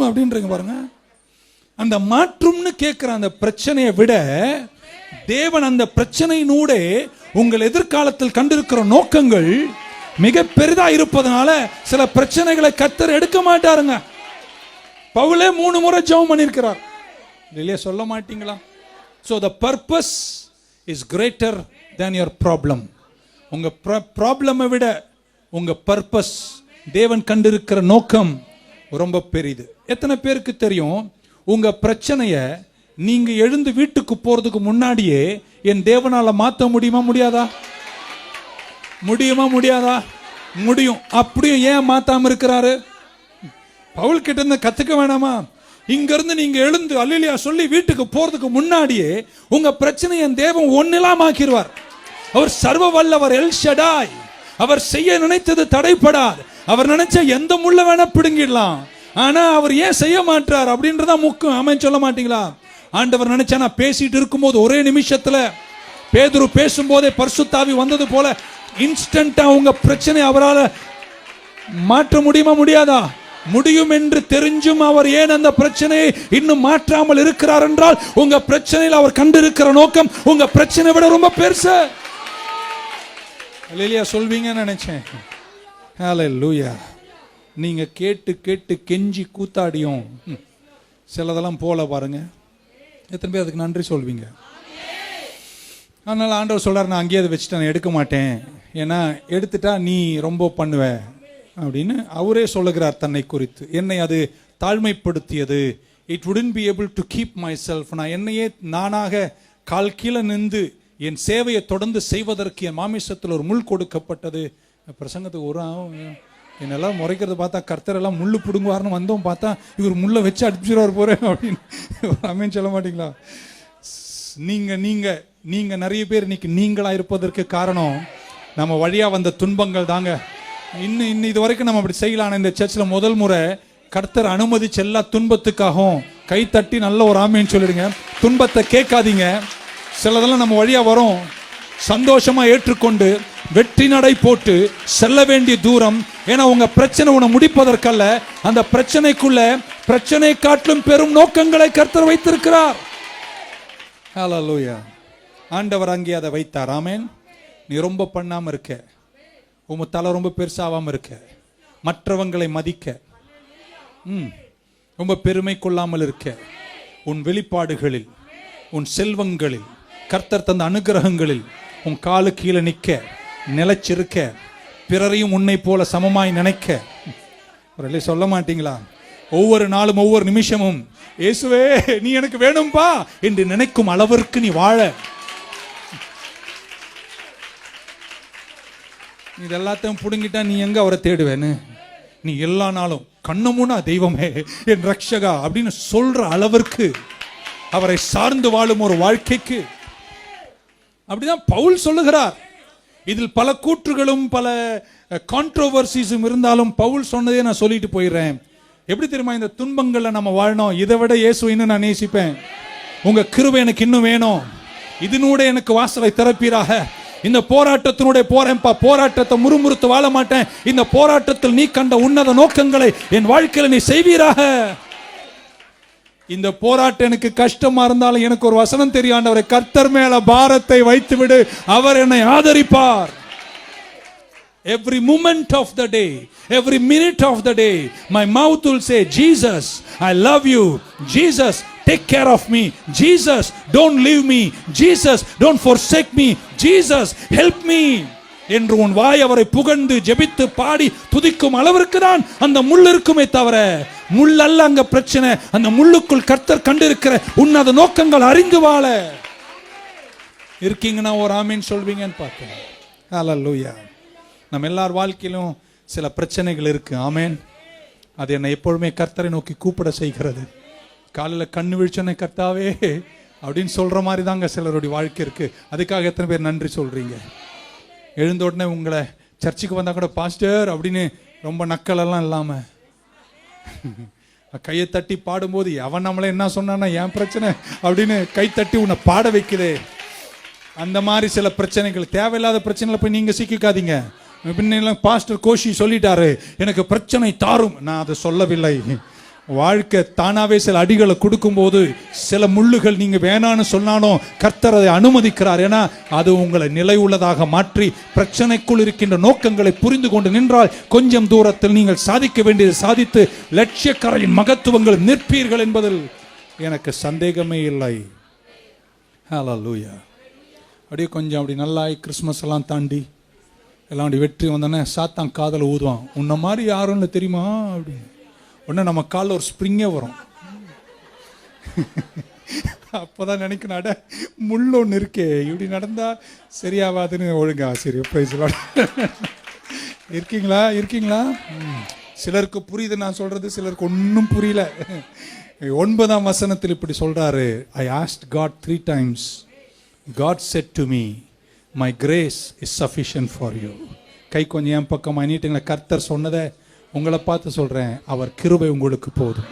அப்படின்றீங்க பாருங்க. அந்த மாற்றும்னு கேட்கிற அந்த பிரச்சனையை விட தேவன் அந்த பிரச்சனையினூட உங்கள் எதிர்காலத்தில் கண்டிருக்கிற நோக்கங்கள் மிக பெரிதா இருப்பதனால சில பிரச்சனைகளை கர்த்தர் எடுக்க மாட்டாருங்க. பவுலே 3 முறை ஜெபம் பண்ணியிருக்கிறார். இல்லையா? சொல்ல மாட்டீங்களா? So the purpose is greater than your problem. உங்க ப்ராப்ளமை விட உங்க பர்பஸ், தேவன் கண்டிருக்கிற நோக்கம் ரொம்ப பெரிது. எத்தனை பேருக்கு தெரியும் உங்க பிரச்சனையை நீங்க எழுந்து வீட்டுக்கு போறதுக்கு முன்னாடியே என் தேவனால மாற்ற முடியுமா முடியாதா? முடியுமா முடியாதா? முடியும். அப்படியும் ஏன் மாத்தாம இருக்கிறாரு? பவுல் கிட்ட இருந்து கத்துக்க வேணாமா? இங்க இருந்து நீங்க எழுந்து அல்லேலூயா சொல்லி வீட்டுக்கு போறதுக்கு முன்னாடியே உங்க பிரச்சனையை என் தேவன் ஒன்னிலாம் ஆக்கிடுவார். அவர் சர்வ வல்லவர், எல் ஷடாய். அவர் செய்ய நினைத்தது தடைப்படாது. அவர் நினைச்ச எந்த முள்ள வேணா பிடுங்கிடலாம். ஆனா அவர் ஏன் செய்ய மாட்டார் அப்படின்றதா முக்கியம். ஆமென் சொல்ல மாட்டீங்களா? ஆண்டவர் நினைச்சா நான் பேசிட்டு இருக்கும்போது ஒரே நிமிஷத்துல பேதுரு பேசும்போதே பரிசுத்த ஆவி வந்தது போல இன்ஸ்டன்டா உங்க பிரச்சனை அவரால் மாற்ற முடியுமா முடியாதா? முடியும் என்று தெரிஞ்சும் அவர் ஏன் அந்த பிரச்சனையை இன்னும் மாற்றாமல் இருக்கிறார் என்றால் உங்க பிரச்சனையில் அவர் கண்டிருக்கிற நோக்கம் உங்க பிரச்சனை விட ரொம்ப பெருசு. அல்லேலூயா சொல்வீங்கன்னு நினைச்சேன். ஹல்லேலூயா. நீங்க கேட்டு கேட்டு கெஞ்சி கூத்தாடியும் சிலதெல்லாம் போல பாருங்க. எத்தனை பேர் அதுக்கு நன்றி சொல்வீங்க? அதனால ஆண்டவர் சொல்றாரு, நான் அங்கேயே அதை வச்சுட்டேன், எடுக்க மாட்டேன். ஏன்னா எடுத்துட்டா நீ ரொம்ப பண்ணுவ அப்படின்னு அவரே சொல்லுகிறார் தன்னை குறித்து. என்னை அது தாழ்மைப்படுத்தியது. It wouldn't be able to keep myself. நான் என்னையே நானாக கால் கீழே நின்று என் சேவையை தொடர்ந்து செய்வதற்கு என் மாமிசத்தில் ஒரு முள் கொடுக்கப்பட்டது. பிரசங்கத்துக்கு ஒரு என்னெல்லாம் முறைக்கிறத பார்த்தா கர்த்தர் எல்லாம் முள்ளு பிடுங்குவார்னு வந்தோம், பார்த்தா இவர் முள்ளை வச்சு அடிச்சிருவார் போறேன் அப்படின்னு ஆமென் சொல்ல மாட்டீங்களா? நீங்க நீங்க நீங்க நிறைய பேர் இன்னைக்கு நீங்களா இருப்பதற்கு காரணம் நம்ம வழியா வந்த துன்பங்கள் தாங்க. இன்னும் இது வரைக்கும் நம்ம அப்படி செய்யலாம். இந்த சர்ச்சில் முதல் முறை கர்த்தர் அனுமதிச்ச எல்லா துன்பத்துக்காகவும் கை தட்டி நல்ல ஒரு ஆமேன்னு சொல்லிடுங்க. துன்பத்தை கேட்காதீங்க. சிலதெல்லாம் நம்ம வழியா வரும், சந்தோஷமா ஏற்றுக்கொண்டு வெற்றி நடை போட்டு செல்ல வேண்டிய தூரம். ஏன்னா உங்க பிரச்சனை உன்னை முடிப்பதற்கல்ல, அந்த பிரச்சனைக்குள்ள பிரச்சனை காட்டிலும் பெரும் நோக்கங்களை கர்த்தர் வைத்திருக்கிறார். ஹல்லேலூயா. ஆண்டவர் அங்கே அதை வைத்தார். ஆமென். நீ ரொம்ப பண்ணாம இருக்க, உன் தலை ரொம்ப பெருசாவாம இருக்க, மற்றவங்களை மதிக்க, ரொம்ப பெருமை கொள்ளாமல் இருக்க, உன் வெளிப்பாடுகளில், உன் செல்வங்களில், கர்த்தர் தந்த அனுகிரகங்களில் உன் காலு கீழே நிற்க, நிலைச்சிருக்க, பிறரையும் உன்னை போல சமமாய் நினைக்க. சொல்ல மாட்டீங்களா? ஒவ்வொரு நாளும் ஒவ்வொரு நிமிஷமும் இயேசுவே நீ எனக்கு வேணும்பா என்று நினைக்கும் அளவிற்கு நீ வாழ. இது எல்லாத்தையும் புடுங்கிட்டா நீ எங்க அவரை தேடுவேன்னு? நீ எல்லா நாளும் கண்ணமுனா தெய்வமே என் ரட்சகா அப்படின்னு சொல்ற அளவிற்கு அவரை சார்ந்து வாழும் ஒரு வாழ்க்கைக்கு அப்படிதான் பவுல் சொல்லுகிறார். இதில் பல கூற்றுகளும் பல கான்ட்ரோவர்சிஸும் இருந்தாலும் பவுல் சொன்னதே நான் சொல்லிட்டு போயிடுறேன். எப்படி தெரியுமா? இந்த துன்பங்கள்ல நம்ம வாழணும். இதை விட இயேசு இன்னும் நான் நேசிப்பேன். உங்க கிருபை எனக்கு இன்னும் வேணும். இதனூட எனக்கு வாசலை திறப்பீராக. இந்த போராட்டத்தினுடைய போறேன்ப்பா, போராட்டத்தை முறுமுறுத்து வாழ மாட்டேன். இந்த போராட்டத்தில் நீ கண்ட உன்னத நோக்கங்களை என் வாழ்க்கையில நீ செய்வீராக. இந்த போராட்டம் எனக்கு கஷ்டமா இருந்தாலும் எனக்கு ஒரு வசனம் தெரியும், ஆண்டவரே கர்த்தர் மேல பாரத்தை வைத்து விடு, அவர் என்னை ஆதரிப்பார். Every moment of the day, every minute of the day, my mouth will say, Jesus, I love you. Jesus, take care of me. Jesus, don't leave me. Jesus, don't forsake me. Jesus, help me. என்று உன் வாய் அவரை புகழ்ந்து ஜெபித்து பாடி துதிக்கும் அளவிற்கு தான் அந்த முள் இருக்குமே தவிர, முள் அல்ல அங்க பிரச்சனை. அந்த முள்ளுக்குள் கர்த்தர் கண்டிருக்கிற உன்னத நோக்கங்கள் அறிந்து வாழ இருக்கீங்கன்னா ஒரு ஆமீன் சொல்வீங்கன்னு பார்த்தேன். ஹல்லேலூயா. நம்ம எல்லார் வாழ்க்கையிலும் சில பிரச்சனைகள் இருக்கு. ஆமேன். அது என்னை எப்பொழுதுமே கர்த்தரை நோக்கி கூப்பிட செய்கிறது. காலையில் கண்ணு விழிச்சோன்னே கர்த்தாவே அப்படின்னு சொல்ற மாதிரி தாங்க சிலருடைய வாழ்க்கை இருக்கு. அதுக்காக எத்தனை பேர் நன்றி சொல்றீங்க? எழுந்த உடனே உங்களை சர்ச்சுக்கு வந்தா கூட பாஸ்டர் அப்படின்னு ரொம்ப நக்கலெல்லாம் இல்லாம கையை தட்டி பாடும்போது அவன் நம்மளே என்ன சொன்னான்னா என் பிரச்சனை அப்படின்னு கை தட்டி உன்னை பாட வைக்குதே. அந்த மாதிரி சில பிரச்சனைகள், தேவையில்லாத பிரச்சனைகளை போய் நீங்க சிக்கிக்காதீங்க. பாஸ்டர் கோஷி சொல்லிட்டாரு எனக்கு பிரச்சனை தாரும், நான் அதை சொல்லவில்லை. வாழ்க்கை தானாவே சில அடிகளை கொடுக்கும் போது சில முள்ளுகள் நீங்க வேணான்னு சொன்னாலும் கர்த்தர் அதை அனுமதிக்கிறார். ஏன்னா அது உங்களை நிலை உள்ளதாக மாற்றி பிரச்சனைக்குள் இருக்கின்ற நோக்கங்களை புரிந்து கொண்டு நின்றால் கொஞ்சம் தூரத்தில் நீங்கள் சாதிக்க வேண்டியதை சாதித்து லட்சியக்காரரின் மகத்துவங்கள் நிற்பீர்கள் என்பதில் எனக்கு சந்தேகமே இல்லை. ஹல்லேலூயா. அப்படியே கொஞ்சம் அப்படி நல்லா கிறிஸ்மஸ் எல்லாம் தாண்டி எல்லாம் அப்படி வெற்றி வந்தோடனே சாத்தான் காதல ஊதுவான், உன்ன மாதிரி யாரும் இல்லை தெரியுமா அப்படின்னு. உடனே நம்ம காலில் ஒரு ஸ்ப்ரிங்கே வரும். அப்போதான் நினைக்கணும், அட முள் ஒன்று இருக்கே, இப்படி நடந்தா சரியாவாதுன்னு ஒழுங்கா சரி பேசலாம். இருக்கீங்களா இருக்கீங்களா? சிலருக்கு புரியுது நான் சொல்றது, சிலருக்கு ஒன்றும் புரியல. 9ஆம் வசனத்தில் இப்படி சொல்றாரு, I asked God 3 times. God said to me, my grace is sufficient for you. கை கொஞ்சம் என் பக்கமாக நீட்டுங்களா. கர்த்தர் சொன்னதை உங்களை பார்த்து சொல்றேன், அவர் கிருபை உங்களுக்கு போதும்.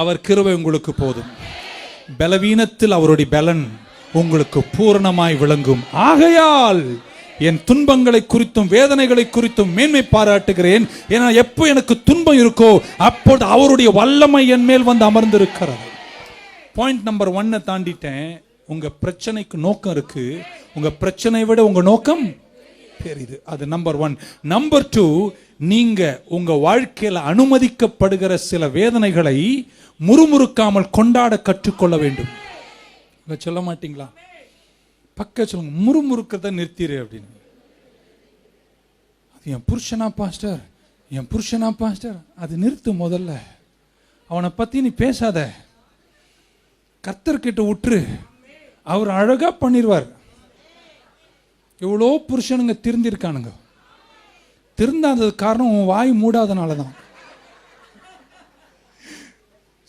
அவர் கிருபை உங்களுக்கு போதும். பலவீனத்தில் அவருடைய பலன் உங்களுக்கு பூரணமாய் விளங்கும். ஆகையால் என் துன்பங்களை குறித்தும் வேதனைகளை குறித்தும் மேன்மை பாராட்டுகிறேன். ஏன்னா எப்போ எனக்கு துன்பம் இருக்கோ அப்போது அவருடைய வல்லமை என் மேல் வந்து அமர்ந்திருக்கிறது. Point number 1 தாண்டிட்டேன். உங்க பிரச்சனைக்கு நோக்கம் இருக்கு, உங்க பிரச்சனையை விட உங்க நோக்கம் பெரிது. அது நம்பர் 1. நம்பர் 2, நீங்க உங்க வாழ்க்கையில அனுமதிக்கப்படுகிற சில வேதனைகளை முறுமுறுக்காமல் கொண்டாட கற்றுக்கொள்ள வேண்டும். சொல்ல மாட்டீங்களா? பக்க சொல்லுங்க, முறுமுறுக்கிறத நிறுத்திடு அப்படின்னு. அது என் புருஷனா பாஸ்டர், என் புருஷனா பாஸ்டர், அது நிறுத்து முதல்ல. அவனை பத்தி நீ பேசாத, கர்த்தர்கிட்ட விட்டுரு, அவர் அழகா பண்ணிடுவார். எவ்வளோ புருஷனுங்க திருந்திருக்கானுங்க. திருந்தாதது காரணம் உன் வாய் மூடாதனால தான்.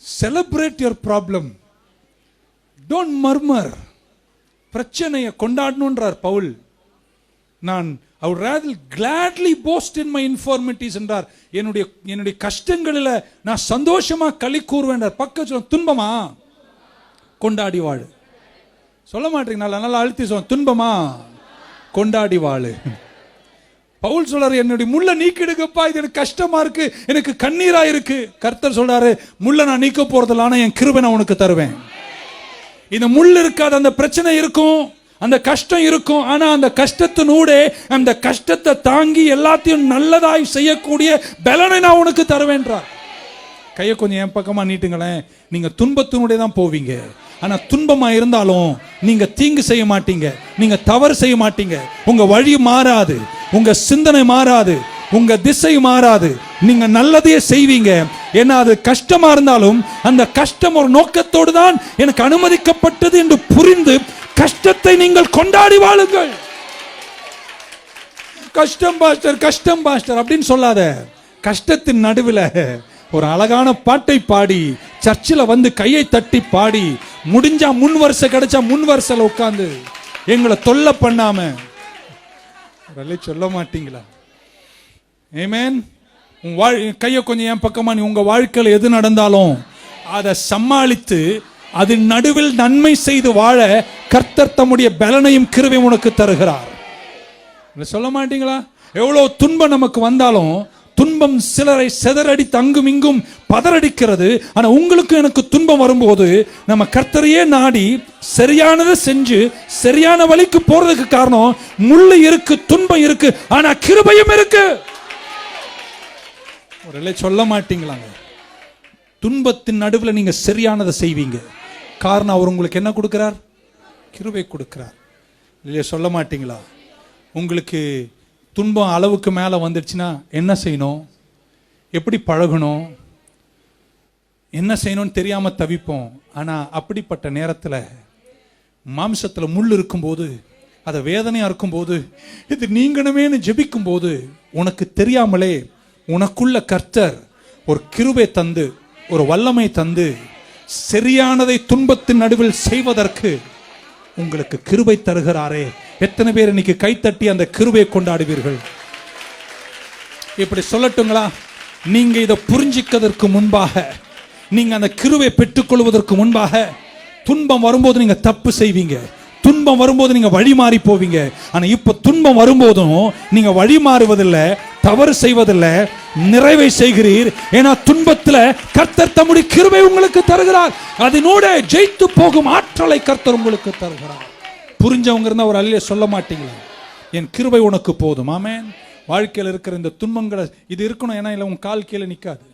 Celebrate your problem, don't மர்மர். பிரச்சனையை கொண்டாடணுன்றார் பவுல். நான் I would rather gladly boast in my infirmities என்றார். என்னுடைய கஷ்டங்களில் நான் சந்தோஷமா களி கூறுவேன். பக்கத்தில் துன்பமா கொண்டாடி வாழு. சொல்ல மாட்டீங்க, நல்லா அழுத்தி சொல்ல, துன்பமா கொண்டாடி வாழு. பவுல் சொல்றாரு, என்னுடைய முள்ள நீக்கிடுங்கப்பா, இது எனக்கு கஷ்டமா இருக்கு, எனக்கு கண்ணீரா இருக்கு. கர்த்தர் சொல்றாரு, முள்ள நான் நீக்க போறதில்ல, ஆனா என் கிருபை நான் உனக்கு தருவேன். இந்த முள் இருக்காது, அந்த பிரச்சனை இருக்கும், அந்த கஷ்டம் இருக்கும், ஆனா அந்த கஷ்டத்தினூடே அந்த கஷ்டத்தை தாங்கி எல்லாத்தையும் நல்லதாய் செய்யக்கூடிய பலனை நான் உனக்கு தருவேன்றார். கையை கொஞ்சம் என் பக்கமா நீட்டுங்களேன். நீங்க துன்பத்தினுடைய தான் போவீங்க, ஆனா துன்பமா இருந்தாலும் நீங்க தீங்கு செய்ய மாட்டீங்க, நீங்க தவறு செய்ய மாட்டீங்க. உங்க வழி மாறாது, உங்க சிந்தனை மாறாது, உங்க திசை மாறாது, நீங்க நல்லதையே செய்வீங்க. ஏன்னா அது கஷ்டமா இருந்தாலும் அந்த கஷ்டம் ஒரு நோக்கத்தோடு தான் எனக்கு அனுமதிக்கப்பட்டது என்று புரிந்து கஷ்டத்தை நீங்கள் கொண்டாடி வாழுங்கள். கஷ்டம் பாஸ்டர், கஷ்டம் பாஸ்டர் அப்படின்னு சொல்லாத. கஷ்டத்தின் நடுவில் ஒரு அழகான பாட்டை பாடி, சர்ச்சில் வந்து கையை தட்டி பாடி, முடிஞ்சா முன் வரிசை கிடைச்சா முன் வரிசையில் உட்கார்ந்து எங்களை தொல்லை பண்ணாம சொல்ல மாட்டீங்களா? ஆமென். கையை கொஞ்சம் என் பக்கமா, நீ உங்க வாழ்க்கையில் எது நடந்தாலும் அதை சமாளித்து அதன் நடுவில் நன்மை செய்து வாழ கர்த்தர் தம்முடைய பலனையும் கிருபையும் உனக்கு தருகிறார். சொல்ல மாட்டீங்களா? எவ்வளவு துன்பம் நமக்கு வந்தாலும் துன்பம் சிலரை சிதறடித்து அங்கும் இங்கும் பதறடிக்கிறது. ஆனா உங்களுக்கு எனக்கு துன்பம் வரும்போது நம்ம கர்த்தரையே நாடி சரியானதை செஞ்சு சரியான வழிக்கு போறதுக்கு காரணம் முள்ளு இருக்கு, துன்பம் இருக்கு, ஆனா கிருபையும் இருக்கு. ஒரு சொல்ல மாட்டீங்களாங்க, துன்பத்தின் நடுவில் நீங்க சரியானதை செய்வீங்க. காரணம் அவர் உங்களுக்கு என்ன கொடுக்கிறார்? கிருபை கொடுக்கிறார். இல்லையா? சொல்ல மாட்டீங்களா? உங்களுக்கு துன்பம் அளவுக்கு மேலே வந்துடுச்சுன்னா என்ன செய்யணும், எப்படி பழகணும், என்ன செய்யணும்னு தெரியாமல் தவிப்போம். ஆனால் அப்படிப்பட்ட நேரத்தில் மாம்சத்தில் முள் இருக்கும்போது, அதை வேதனையாக இருக்கும்போது, இது நீங்கணுமேனு ஜெபிக்கும் போது உனக்கு தெரியாமலே உனக்குள்ள கர்த்தர் ஒரு கிருபை தந்து ஒரு வல்லமை தந்து சரியானதை துன்பத்தின் நடுவில் செய்வதற்கு உங்களுக்கு கிருபை தருகிறாரே. எத்தனை பேர் இன்னைக்கு கைத்தட்டி அந்த கிருபையை கொண்டாடுவீர்கள்? இப்படி சொல்லட்டுங்களா, நீங்க இதை புரிஞ்சிக்கிறதுக்கு முன்பாக, நீங்க அந்த கிருபையை பெற்றுக்கொள்வதற்கு முன்பாக துன்பம் வரும்போது நீங்க தப்பு செய்வீங்க, துன்பம் வரும்போது நீங்க வழி மாறி போவீங்க. ஆனா இப்ப துன்பம் வரும்போதும் நீங்க வழி மாறுவதில்லை, தவறு செய்வதில்லை, நிறைவை செய்கிறீர். ஏன்னா துன்பத்துல கர்த்தர் தம்முடைய கிருபை உங்களுக்கு தருகிறார். அதனோட ஜெயித்து போகும் ஆற்றலை கர்த்தர் உங்களுக்கு தருகிறார். புரிஞ்சவங்க இருந்தா ஒரு அல்லேலூயா சொல்ல மாட்டீங்களா? என் கிருபை உனக்கு போதும். ஆமென். வாழ்க்கையில் இருக்கிற இந்த துன்பங்களை இது இருக்கணும். ஏன்னா இல்லை உன் கால் கீழே நிற்காது.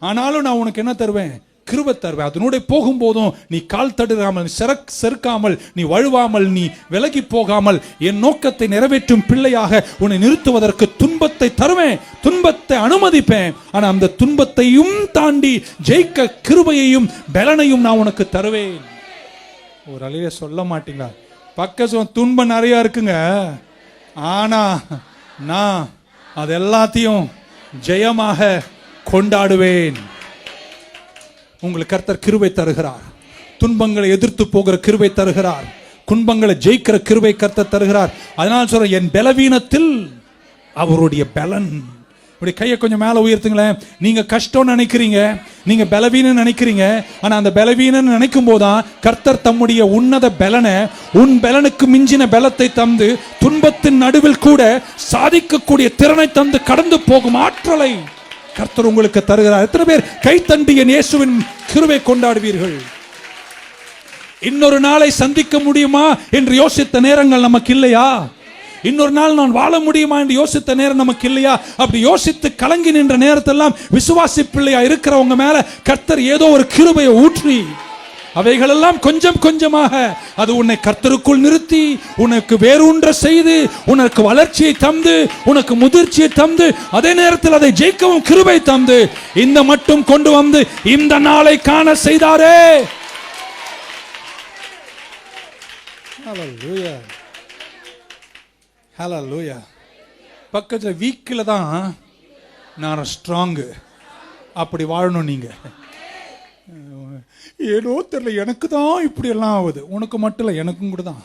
ஆனாலும் நான் உனக்கு என்ன தருவேன்? கிருபை தருவேன். அதனோட போகும்போதும் நீ கால் தடுக்காமல், நீ செருக்காமல், நீ வழுவாமல், நீ விலகி போகாமல் என் நோக்கத்தை நிறைவேற்றும் பிள்ளையாக உன்னை நிறுத்துவதற்கு துன்பத்தை தருவேன், துன்பத்தை அனுமதிப்பேன். ஆனா அந்த துன்பத்தையும் தாண்டி ஜெயிக்க கிருபையையும் பலனையும் நான் உனக்கு தருவேன். ஒரு அலைய சொல்ல மாட்டீங்களா? பக்கம் துன்பம் நிறைய இருக்குங்க, ஆனா நான் அது எல்லாத்தையும் ஜெயமாக கொண்டாடுவேன். உங்களுக்கு கர்த்தர் கிருபை தருகிறார். துன்பங்களை எதிர்த்து போகிற கிருபை தருகிறார். துன்பங்களை ஜெயிக்கிற கிருபை கர்த்தர் தருகிறார். அதனால சொல்ற, என் பலவீனத்தில் அவருடைய பலன். இப்படி கையை கொஞ்சம் மேல உயர்த்துங்களேன். நீங்க கஷ்டம் நினைக்கிறீங்க, நீங்க பலவீனம் நினைக்கிறீங்க. ஆனா அந்த பலவீனம் நினைக்கும் போதுதான் கர்த்தர் தம்முடைய உன்னத பலனை, உன் பலனுக்கு மிஞ்சின பலத்தை தந்து துன்பத்தின் நடுவில் கூட சாதிக்கக்கூடிய திறனை தந்து கடந்து போகும் ஆற்றலை கர்த்தர் உங்களுக்கு தருகிறார். எத்தனை பேர் கைத்தண்டி என் இயேசுவின் கிருபை கொண்டாடுவீர்கள்? இன்னொரு நாளை சந்திக்க முடியுமா என்று யோசித்த நேரங்கள் நமக்கு இல்லையா? இன்னொரு நாள் நான் வாழ முடியுமா என்று யோசித்த நேரம் நமக்கு இல்லையா? அப்படி யோசித்து கலங்கி நின்ற நேரத்தெல்லாம் விசுவாசி பிள்ளையா இருக்கிறவங்க மேல கர்த்தர் ஏதோ ஒரு கிருபையை ஊற்றி அவைகளெல்லாம் கொஞ்சம் கொஞ்சமாக அது உன்னை கர்த்தருக்குள் நிறுத்தி உனக்கு வேரூன்ற செய்து உனக்கு வளர்ச்சியை தந்து உனக்கு முதிர்ச்சியை தந்து அதே நேரத்தில் அதை ஜெயிக்கவும் கிருபை தந்து இந்த மட்டும் கொண்டு வந்து இந்த நாளை காண செய்தாரே. ஹல்லேலூயா, ஹல்லேலூயா. பக்கத்தில் வீக்கில் தான் நான் ஸ்ட்ராங்கு. அப்படி வாழணும் நீங்க. ஏதோ தெரியல, எனக்கு தான் இப்படி எல்லாம் ஆகுது. உனக்கு மட்டும் இல்லை, எனக்கும் கூட தான்.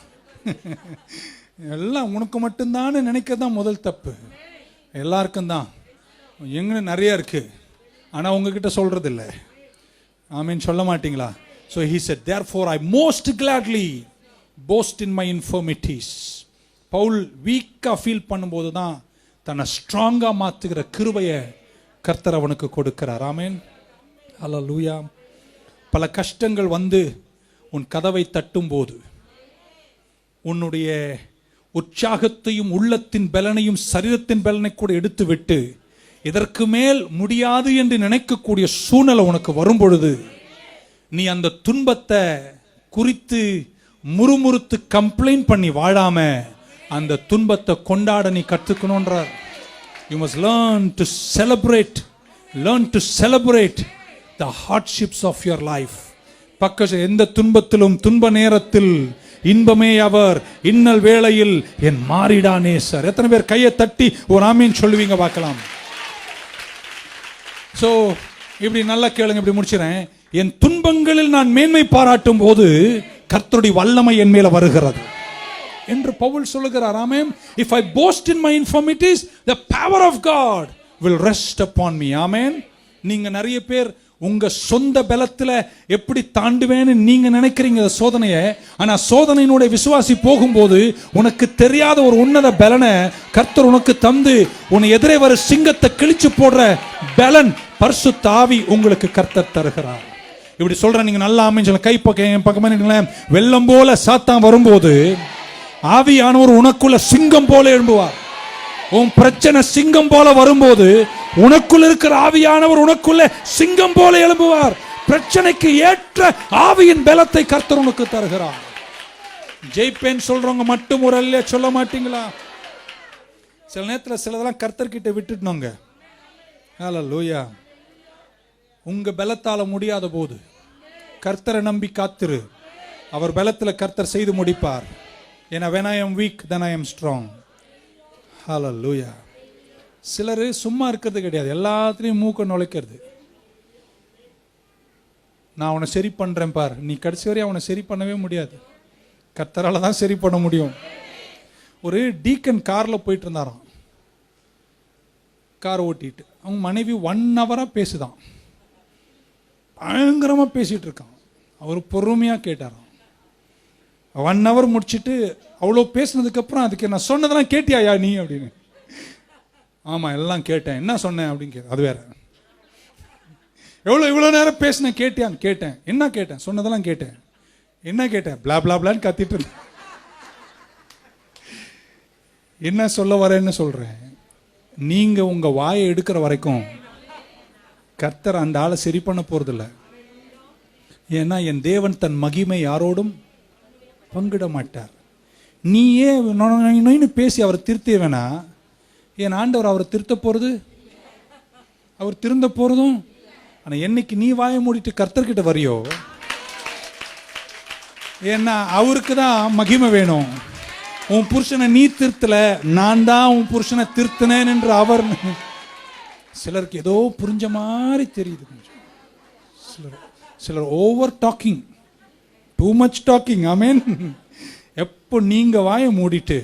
எல்லாம் உனக்கு மட்டும்தான் நினைக்கதான் முதல் தப்பு. எல்லாருக்கும் தான். எங்க நிறைய இருக்கு, ஆனால் உங்ககிட்ட சொல்றது இல்லை. ஆமீன் சொல்ல மாட்டீங்களா? So he said, therefore I most gladly boast in my infirmities. Pavul வீக்கா ஃபீல் பண்ணும்போது தான் தன்னை ஸ்ட்ராங்கா மாத்துகிற கிருபையை கர்த்தர் அவனுக்கு கொடுக்கிறார். ஆமீன், ஹல்லேலூயா. பல கஷ்டங்கள் வந்து உன் கதவை தட்டும் போது உன்னுடைய உற்சாகத்தையும் உள்ளத்தின் பலனையும் சரீரத்தின் பலனை கூட எடுத்து விட்டு இதற்கு மேல் முடியாது என்று நினைக்கக்கூடிய சூழ்நிலை உனக்கு வரும் பொழுது நீ அந்த துன்பத்தை குறித்து முறுமுறுத்து கம்ப்ளைண்ட் பண்ணி வாழாம அந்த துன்பத்தை கொண்டாட நீ கற்றுக்கணும்ன்றார். You must learn to celebrate the hardships of your life. பக்கத்து எந்த துன்பத்திலும் துன்ப நேரத்தில் இன்பமே அவர், இன்னல் வேளையில் என் மாறிடா நேசர். எத்தனை பேர் கையை தட்டி ஒரு ஆமீன் சொல்லுவீங்க பார்க்கலாம். சோ இப்படி நல்லா கேளுங்க, இப்படி முடிச்சிடறேன். என் துன்பங்களில் நான் மேன்மை பாராட்டும் போது கர்த்தருடைய வல்லமை என் மேல வருகிறது என்று பவுல் சொல்லுகிறார். ஆமென். If I boast in my infirmities, the power of God will rest upon me. ஆமென். நீங்க நிறைய பேர் உங்க சொந்த பலத்துல எப்படி தாண்டுவேன்னு நீங்க நினைக்கிறீங்க சோதனையை. ஆனா சோதனையினுடைய விசுவாசி போகும்போது உனக்கு தெரியாத ஒரு உன்னத பலனை கர்த்தர் உனக்கு தந்து உன்னை எதிரே வர சிங்கத்தை கிழிச்சு போடுற பலன் பரிசுத்த ஆவி உங்களுக்கு கர்த்தர் தருகிறார். இப்படி சொல்ற நீங்க நல்லா அமைஞ்சல கை பக்கமா வெள்ளம் போல சாத்தான் வரும்போது ஆவியானவர் உனக்குள்ள சிங்கம் போல எழும்புவார். உன் பிரச்சனை சிங்கம் போல வரும்போது உனக்குள்ள இருக்கிற ஆவியானவர் உனக்குள்ள சிங்கம் போல எழும்புவார். பிரச்சனைக்கு ஏற்ற ஆவியின் பலத்தை கர்த்தர் உனக்கு தருகிறார். ஜெயிப்பேன் சொல்றவங்க மட்டும் ஒரு அல்ல சொல்ல மாட்டீங்களா? சில நேரத்தில் சிலதெல்லாம் கர்த்தர் கிட்ட விட்டுட்டோங்க. ஹல்லேலூயா. உங்க பலத்தால முடியாத போது கர்த்தரை நம்பி காத்திரு. அவர் பலத்தில் கர்த்தர் செய்து முடிப்பார். ஏன்னா when I am weak then I am strong. ஹல்லேலூயா. சிலர் சும்மா இருக்கிறது கிடையாது, எல்லாத்துலேயும் மூக்க நுழைக்கிறது. நான் அவனை சரி பண்ணுறேன் பார், நீ கடைசி வரை அவனை சரி பண்ணவே முடியாது, கர்த்தரால் தான் சரி பண்ண முடியும். ஒரு டீக்கன் காரில் போயிட்டு இருந்தாராம். கார் ஓட்டிட்டு அவங்க மனைவி 1 hour பேசுதான், பயங்கரமாக பேசிகிட்டு இருக்கான். அவர் பொறுமையாக கேட்டாராம். 1 hour முடிச்சுட்டு அவ்வளோ பேசினதுக்கப்புறம் அதுக்கு நான் சொன்னதெல்லாம் கேட்டியாயா நீ அப்படின்னு. ஆமாம் எல்லாம் கேட்டேன். என்ன சொன்னேன் அப்படின்னு கேட்க. அது வேற. இவ்வளோ நேரம் பேசினேன் கேட்டியான்னு கேட்டேன். என்ன கேட்டேன்? சொன்னதெல்லாம் கேட்டேன். என்ன கேட்டேன்? பிளா பிளா பிளான்னு கத்திட்டு இருந்தேன். என்ன சொல்ல வரேன்னு சொல்கிறேன். நீங்கள் உங்கள் வாயை எடுக்கிற வரைக்கும் கர்த்தர் அந்த ஆளை சரி பண்ண போகிறதில்ல. ஏன்னா என் தேவன் தன் மகிமை யாரோடும் பங்கிட மாட்டார். நீயே நொய்னு பேசி அவரை திருத்த வேணா. என் ஆண்டவர் அவரை திருத்த போகிறது, அவர் திருந்த போகிறதும். ஆனால் என்னைக்கு நீ வாயை மூடிட்டு கர்த்தர்கிட்ட வரியோ, ஏன்னா அவருக்கு தான் மகிமை வேணும். உன் புருஷனை நீ திருத்தல, நான் தான் உன் புருஷனை திருத்தினேன் என்று அவர். சிலருக்கு ஏதோ புரிஞ்ச மாதிரி தெரியுது. சிலர் over talking, too much talking. Amen. எப்போ நீங்க வாயை மூடிட்டு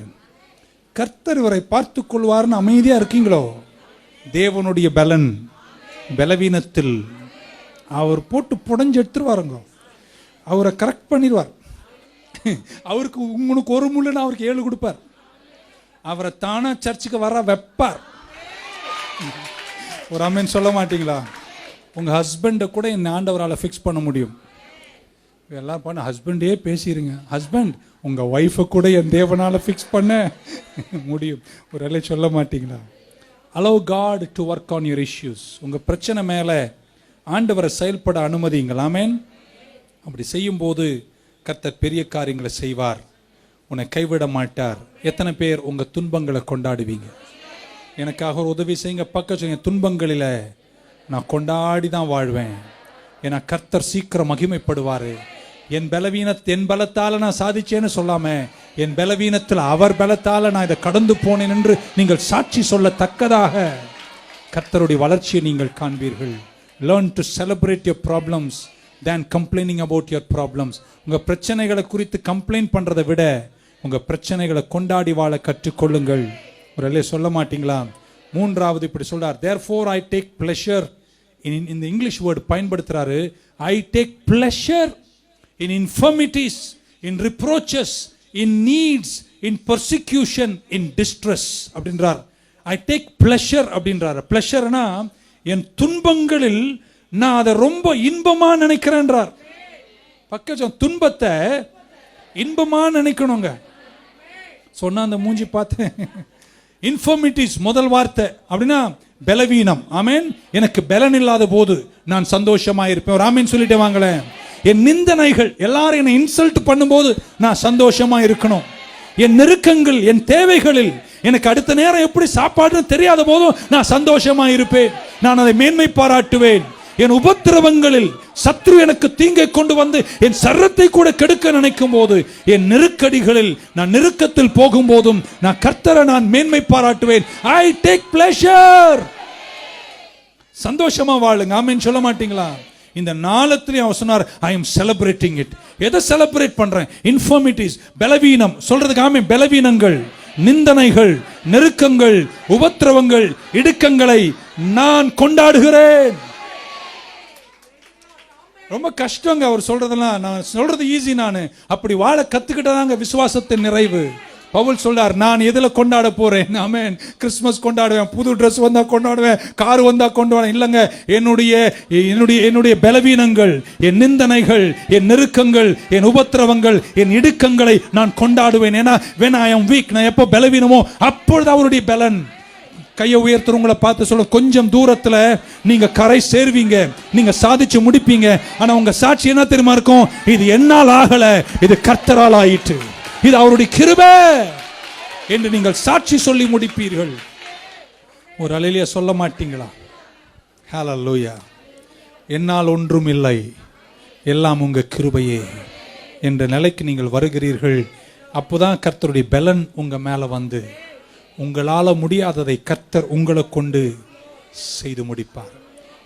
கர்த்தர் இவரை பார்த்து கொள்வார்னு அமைதியா இருக்கீங்களோ, தேவனுடைய பலன் பலவீனத்தில் அவர் போட்டு புடஞ்சு எடுத்துருவாருங்க. அவரை கரெக்ட் பண்ணிடுவார். அவருக்கு உங்களுக்கு 1 முள்ளுன்னு அவருக்கு 7 கொடுப்பார். அவரை தானா சர்ச்சுக்கு வர வைப்பார். ஒரு ஆமென் சொல்ல மாட்டீங்களா? உங்க ஹஸ்பண்டை கூட என் ஆண்டவரால் ஃபிக்ஸ் பண்ண முடியும். எல்லாம் பண்ண ஹஸ்பண்டே பேசிடுங்க. ஹஸ்பண்ட் உங்கள் ஒய்ஃபை கூட என் தேவனால் ஃபிக்ஸ் பண்ண முடியும். ஒரு வேலை சொல்ல மாட்டீங்களா? Allow God to work on your issues. உங்கள் பிரச்சனை மேலே ஆண்டவரை செயல்பட அனுமதிங்கள். ஆமென். அப்படி செய்யும்போது கர்த்தர் பெரிய காரியங்களை செய்வார், உன்னை கைவிட மாட்டார். எத்தனை பேர் உங்கள் துன்பங்களை கொண்டாடுவீங்க? எனக்காக ஒரு உதவி செய்யுங்க. பக்கத்து துன்பங்களில் நான் கொண்டாடி தான் வாழ்வேன். ஏன்னா கர்த்தர் சீக்கிரம் மகிமைப்படுவார். என் பலத்தால் நான் சாதிச்சேன்னு சொல்லாம, என் பலவீனத்தில் அவர் பலத்தால் நான் இதை கடந்து போனேன் என்று நீங்கள் சாட்சி சொல்லத்தக்கதாக கர்த்தருடைய வளர்ச்சியை நீங்கள் காண்பீர்கள். Learn to celebrate your problems than complaining about your problems. உங்க பிரச்சனைகளை குறித்து கம்ப்ளைண்ட் பண்றதை விட உங்க பிரச்சனைகளை கொண்டாடி வாழ கற்றுக்கொள்ளுங்கள். ஒரு அல்லே சொல்ல மாட்டீங்களா? மூன்றாவது இப்படி சொல்றார், therefore I take pleasure in the English word பயன்படுத்துறாரு. I take pleasure in infirmities, in reproaches, in needs, in persecution, in distress அப்படின்றார். I take pleasure அப்படின்றார். pleasureனா என் துன்பங்களில் நான் அதை ரொம்ப இன்பமா நினைக்கிறேன்றார். பக்கம் துன்பத்தை இன்பமா நினைக்கணுங்க. சொன்னா அந்த மூஞ்சி பார்த்தேன். இன்ஃபர்மிட்டிஸ் முதல் வார்த்தை அப்படின்னா பலவீனம். ஆமென். எனக்கு பலன் இல்லாத போது நான் சந்தோஷமா இருப்பேன். ஒரு ஆமென் சொல்லிட்டே வாங்களேன். என் நிந்தனைகள் எல்லாரும் என்னை இன்சல்ட் பண்ணும்போது நான் சந்தோஷமா இருக்கணும். என் நெருக்கங்கள், என் தேவைகளில் எனக்கு அடுத்த நேரம் எப்படி சாப்பாடுன்னு தெரியாத போதும் நான் சந்தோஷமா இருப்பேன். நான் அதை மேன்மை பாராட்டுவேன். என் உபத்திரவங்களில் சத்ரு எனக்கு தீங்கை கொண்டு வந்து என் சரத்தை கூட கெடுக்க நினைக்கும் போது, என் நெருக்கடிகளில் நான் நெருக்கத்தில் போகும் போதும் நான் கர்த்தரை நான் மேன்மை பாராட்டுவேன். I take pleasure. சந்தோஷமா வாழுங்க. ஆமென் சொல்ல மாட்டீங்களா? இந்த நாளத்திலே அவர் சொன்னார், ஐ எம் செலிப்ரேட்டிங் இட். எதை செலிப்ரேட் பண்றேன்? இன்ஃபர்மிட்டிஸ், பலவீனம் சொல்றதுக்கு. ஆமென். பலவீனங்கள், நிந்தனைகள், நெருக்கங்கள், உபத்திரவங்கள், இடுக்கங்களை நான் கொண்டாடுகிறேன். ரொம்ப கஷ்டங்க அவர் சொல்றதெல்லாம். நான் சொல்றது ஈஸி. நான் அப்படி வாழ கத்துக்கிட்டதாங்க விசுவாசத்தின் நிறைவு. பவுல் சொல்றார், நான் எதுல கொண்டாட போறேன்? ஆமென். கிறிஸ்துமஸ் கொண்டாடுவேன், புது ட்ரெஸ் வந்தா கொண்டாடுவேன், கார் வந்தா கொண்டாடுவேன். இல்லங்க, என்னுடைய பலவீனங்கள், என் நிந்தனைகள், என் நெருக்கங்கள், என் உபத்திரவங்கள், என் இடுக்கங்களை நான் கொண்டாடுவேன். ஏன்னா when I am weak, நான் எப்போ பலவீனமோ அப்பொழுது அவருடைய பலன். கையை உயர்த்துறவங்களை பார்த்து சொல்ல, கொஞ்சம் தூரத்துல நீங்க கரை சேர்வீங்க, நீங்க சாதிச்சு முடிப்பீங்க. ஆனா உங்க சாட்சி என்ன தெரியுமா இருக்கும்? இது என்னால் ஆகல, இது கர்த்தரால் ஆயிற்று, இது அவருடைய கிருபை என்று நீங்கள் சாட்சி சொல்லி முடிப்பீர்கள். ஒரு அல்லேலூயா சொல்ல மாட்டீங்களா? ஹல்லேலூயா. என்னால் ஒன்றும் இல்லை, எல்லாம் உங்க கிருபையே என்ற நிலைக்கு நீங்கள் வருகிறீர்கள். அப்போதான் கர்த்தருடைய பலன் உங்க மேல வந்து உங்களால முடியாததை கர்த்தர் உங்களை கொண்டு செய்து முடிப்பார்.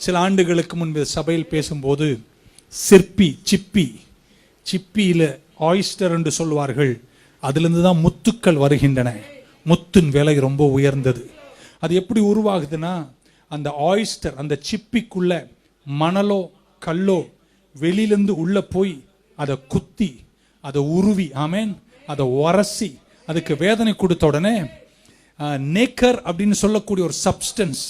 சில ஆண்டுகளுக்கு முன்பு சபையில் பேசும்போது சிப்பியில ஆயிஸ்டர் என்று சொல்வார்கள், அதிலிருந்து தான் முத்துக்கள் வருகின்றன. முத்தின் விலை ரொம்ப உயர்ந்தது. அது எப்படி உருவாகுதுன்னா, அந்த ஆயிஸ்டர் அந்த சிப்பிக்குள்ள மணலோ கல்லோ வெளியிலிருந்து உள்ள போய் அதை குத்தி அதை உருவி, ஆமேன், அதை உரசி அதுக்கு வேதனை கொடுத்த உடனே நேக்கர் அப்படின்னு சொல்லக்கூடிய ஒரு சப்ஸ்டன்ஸ்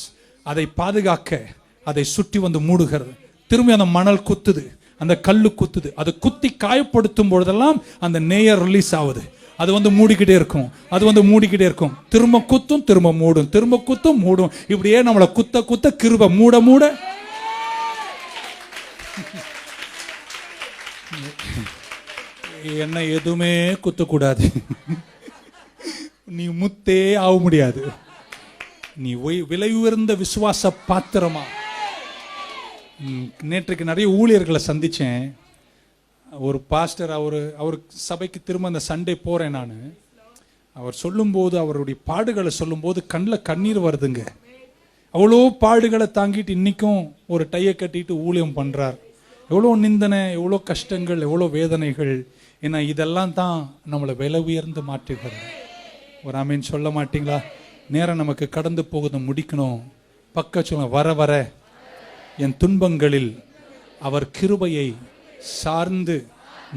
அதை பாதுகாக்க அதை சுற்றி வந்து மூடுகிறது. திரும்பி அந்த மணல் குத்துது, அந்த கல்லு குத்துது, அதை குத்தி காயப்படுத்தும் பொழுதெல்லாம் அந்த நேயர் ரிலீஸ் ஆகுது. அது வந்து மூடிக்கிட்டே இருக்கும், அது வந்து மூடிக்கிட்டே இருக்கும். திரும்ப குத்தும், திரும்ப மூடும், திரும்ப குத்தும், மூடும். இப்படியே நம்மளை குத்த குத்த கிருபை மூட மூட என்ன எதுவுமே குத்தக்கூடாது. நீ முத்தே ஆக முடியாது. நீ விலை உயர்ந்த விசுவாச பாத்திரமா. நேற்றுக்கு நிறைய ஊழியர்களை சந்திச்சேன். ஒரு பாஸ்டர், அவர் சபைக்கு திரும்ப அந்த சண்டே போறேன் நான். அவர் சொல்லும்போது, அவருடைய பாடுகளை சொல்லும்போது கண்ணில் கண்ணீர் வருதுங்க. அவ்வளோ பாடுகளை தாங்கிட்டு இன்னைக்கும் ஒரு டையை கட்டிட்டு ஊழியம் பண்றார். எவ்வளோ நிந்தனை, எவ்வளோ கஷ்டங்கள், எவ்வளோ வேதனைகள். ஏன்னா இதெல்லாம் தான் நம்மளை விலை உயர்ந்து மாற்றுகிறது. ஒரு ஆமீன் சொல்ல மாட்டீங்களா? நேரம் நமக்கு கடந்து போகுது, முடிக்கணும். பக்க சொல்ல, வர வர என் துன்பங்களில் அவர் கிருபையை சார்ந்து